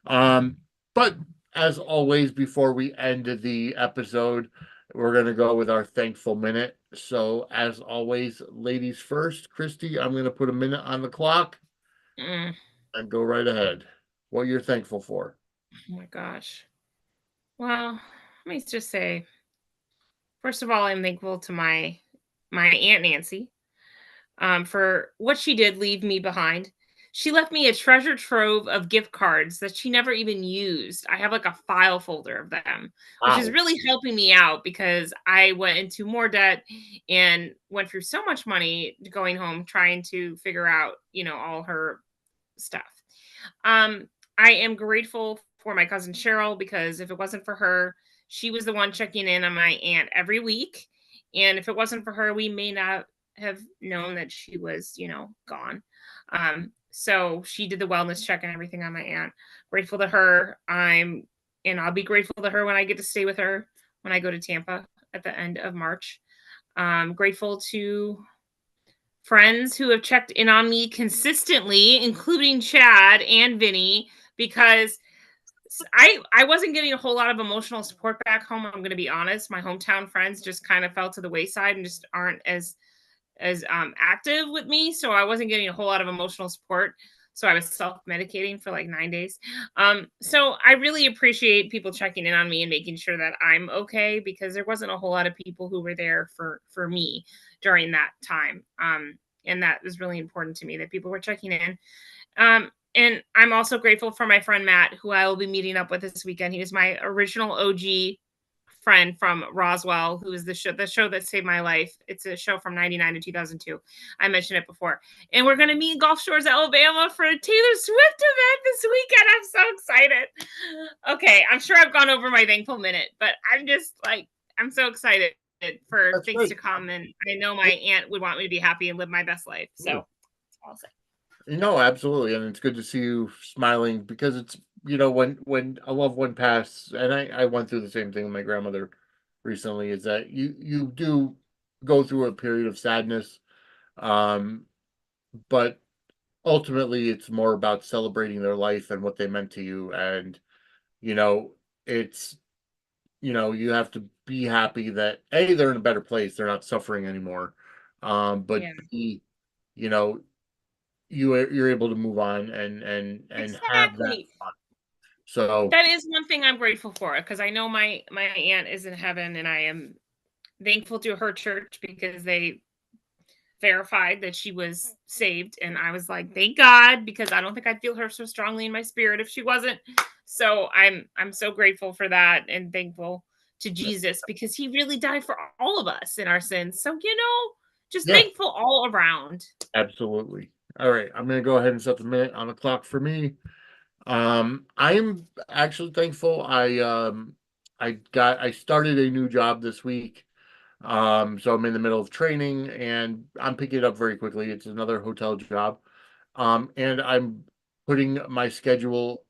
But as always, before we end the episode, we're going to go with our thankful minute. So as always, ladies first. Christy, I'm going to put a minute on the clock and go right ahead. What you're thankful for. Oh my gosh. Well, let me just say, first of all, I'm thankful to my Aunt Nancy for what she did leave me behind. She left me a treasure trove of gift cards that she never even used. I have like a file folder of them, which is really helping me out because I went into more debt and went through so much money going home trying to figure out, all her stuff. I am grateful for my cousin Cheryl, because if it wasn't for her, she was the one checking in on my aunt every week. And if it wasn't for her, we may not have known that she was, gone. So she did the wellness check and everything on my aunt. Grateful to her. And I'll be grateful to her when I get to stay with her when I go to Tampa at the end of March. Grateful to friends who have checked in on me consistently, including Chad and Vinnie, because I wasn't getting a whole lot of emotional support back home. I'm going to be honest. My hometown friends just kind of fell to the wayside and just aren't as active with me. So I wasn't getting a whole lot of emotional support. So I was self-medicating for like 9 days. So I really appreciate people checking in on me and making sure that I'm okay, because there wasn't a whole lot of people who were there for me during that time. And that was really important to me, that people were checking in. And I'm also grateful for my friend Matt, who I will be meeting up with this weekend. He was my original OG friend from Roswell, who is the show that saved my life. It's a show from 99 to 2002. I mentioned it before. And we're going to meet in Gulf Shores, Alabama for a Taylor Swift event this weekend. I'm so excited. Okay, I'm sure I've gone over my thankful minute, but I'm just like, I'm so excited for That's things great. to come. And I know my aunt would want me to be happy and live my best life. So that's all I'll say. No, absolutely. And it's good to see you smiling, because it's, when a loved one passed, and I went through the same thing with my grandmother recently, is that you do go through a period of sadness. But ultimately it's more about celebrating their life and what they meant to you. And, it's, you have to be happy that A, they're in a better place, they're not suffering anymore. But Yeah. B, you know, you're able to move on and have that Exactly. fun. So That is one thing I'm grateful for, because I know my aunt is in heaven, and I am thankful to her church because they verified that she was saved. And I was like, thank God, because I don't think I'd feel her so strongly in my spirit if she wasn't. So I'm so grateful for that, and thankful to Jesus, because he really died for all of us in our sins. So, just yeah, thankful all around. absolutely. All right, I'm gonna go ahead and set the minute on the clock for me. I'm actually thankful. I started a new job this week. So I'm in the middle of training and I'm picking it up very quickly. It's another hotel job. And I'm putting my schedule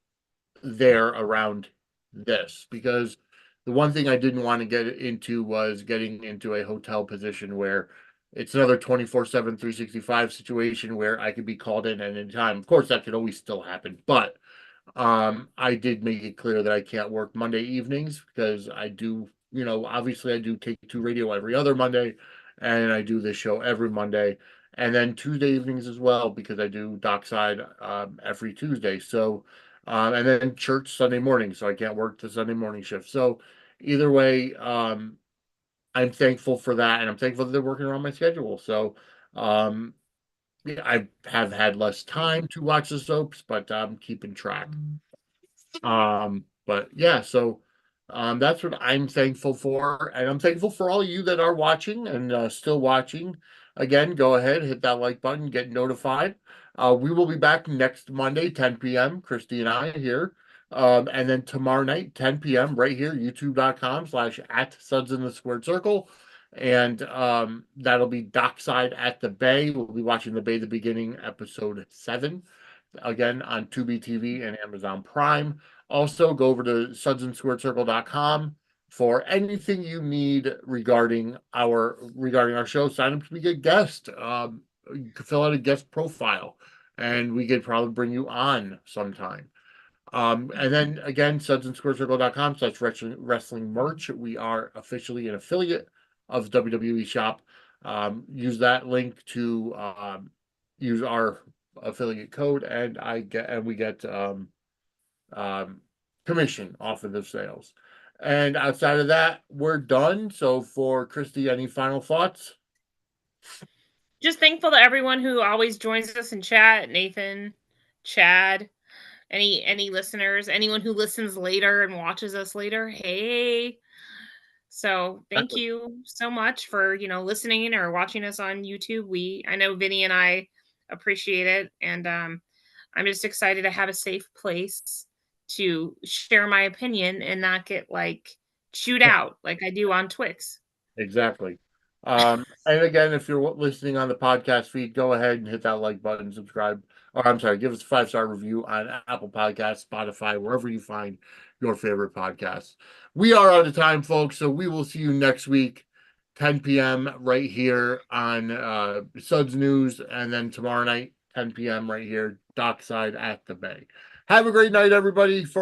there around this, because the one thing I didn't want to get into was getting into a hotel position where it's another 24/7, 365 situation where I could be called in at any time. Of course, that could always still happen, but I did make it clear that I can't work Monday evenings, because I do, obviously I do Take Two Radio every other Monday, and I do this show every Monday, and then Tuesday evenings as well, because I do Dockside every Tuesday. So, and then church Sunday morning, so I can't work the Sunday morning shift. So, either way, I'm thankful for that, and I'm thankful that they're working around my schedule. So, um, yeah, I have had less time to watch the soaps, but I'm keeping track. But yeah, so that's what I'm thankful for, and I'm thankful for all you that are watching and still watching. Again, go ahead, hit that like button, get notified. We will be back next Monday, 10 p.m. Christy and I here. And then tomorrow night, 10 p.m. right here, youtube.com/at Suds in the Squared Circle. And that'll be Dockside at the Bay. We'll be watching The Bay, the beginning, episode 7, again on Tubi TV and Amazon Prime. Also, go over to sudsandsquaredcircle.com for anything you need regarding our show. Sign up to be a guest. You can fill out a guest profile, and we could probably bring you on sometime. And then again, sudsandsquaredcircle.com/wrestling merch. We are officially an affiliate of WWE Shop. Use that link to use our affiliate code, and we get um, commission off of the sales. And outside of that, we're done. So for Christy, any final thoughts? Just thankful to everyone who always joins us in chat. Nathan, Chad, any listeners, anyone who listens later and watches us later. Hey. So thank Exactly. you so much for, listening or watching us on YouTube. I know Vinnie and I appreciate it. And I'm just excited to have a safe place to share my opinion and not get like chewed out like I do on Twix. Exactly. And again, if you're listening on the podcast feed, go ahead and hit that like button, subscribe, or I'm sorry, give us a 5-star review on Apple Podcasts, Spotify, wherever you find your favorite podcasts. We are out of time, folks, so we will see you next week, 10 p.m. right here on Suds News, and then tomorrow night, 10 p.m. right here, Dockside at the Bay. Have a great night, everybody. For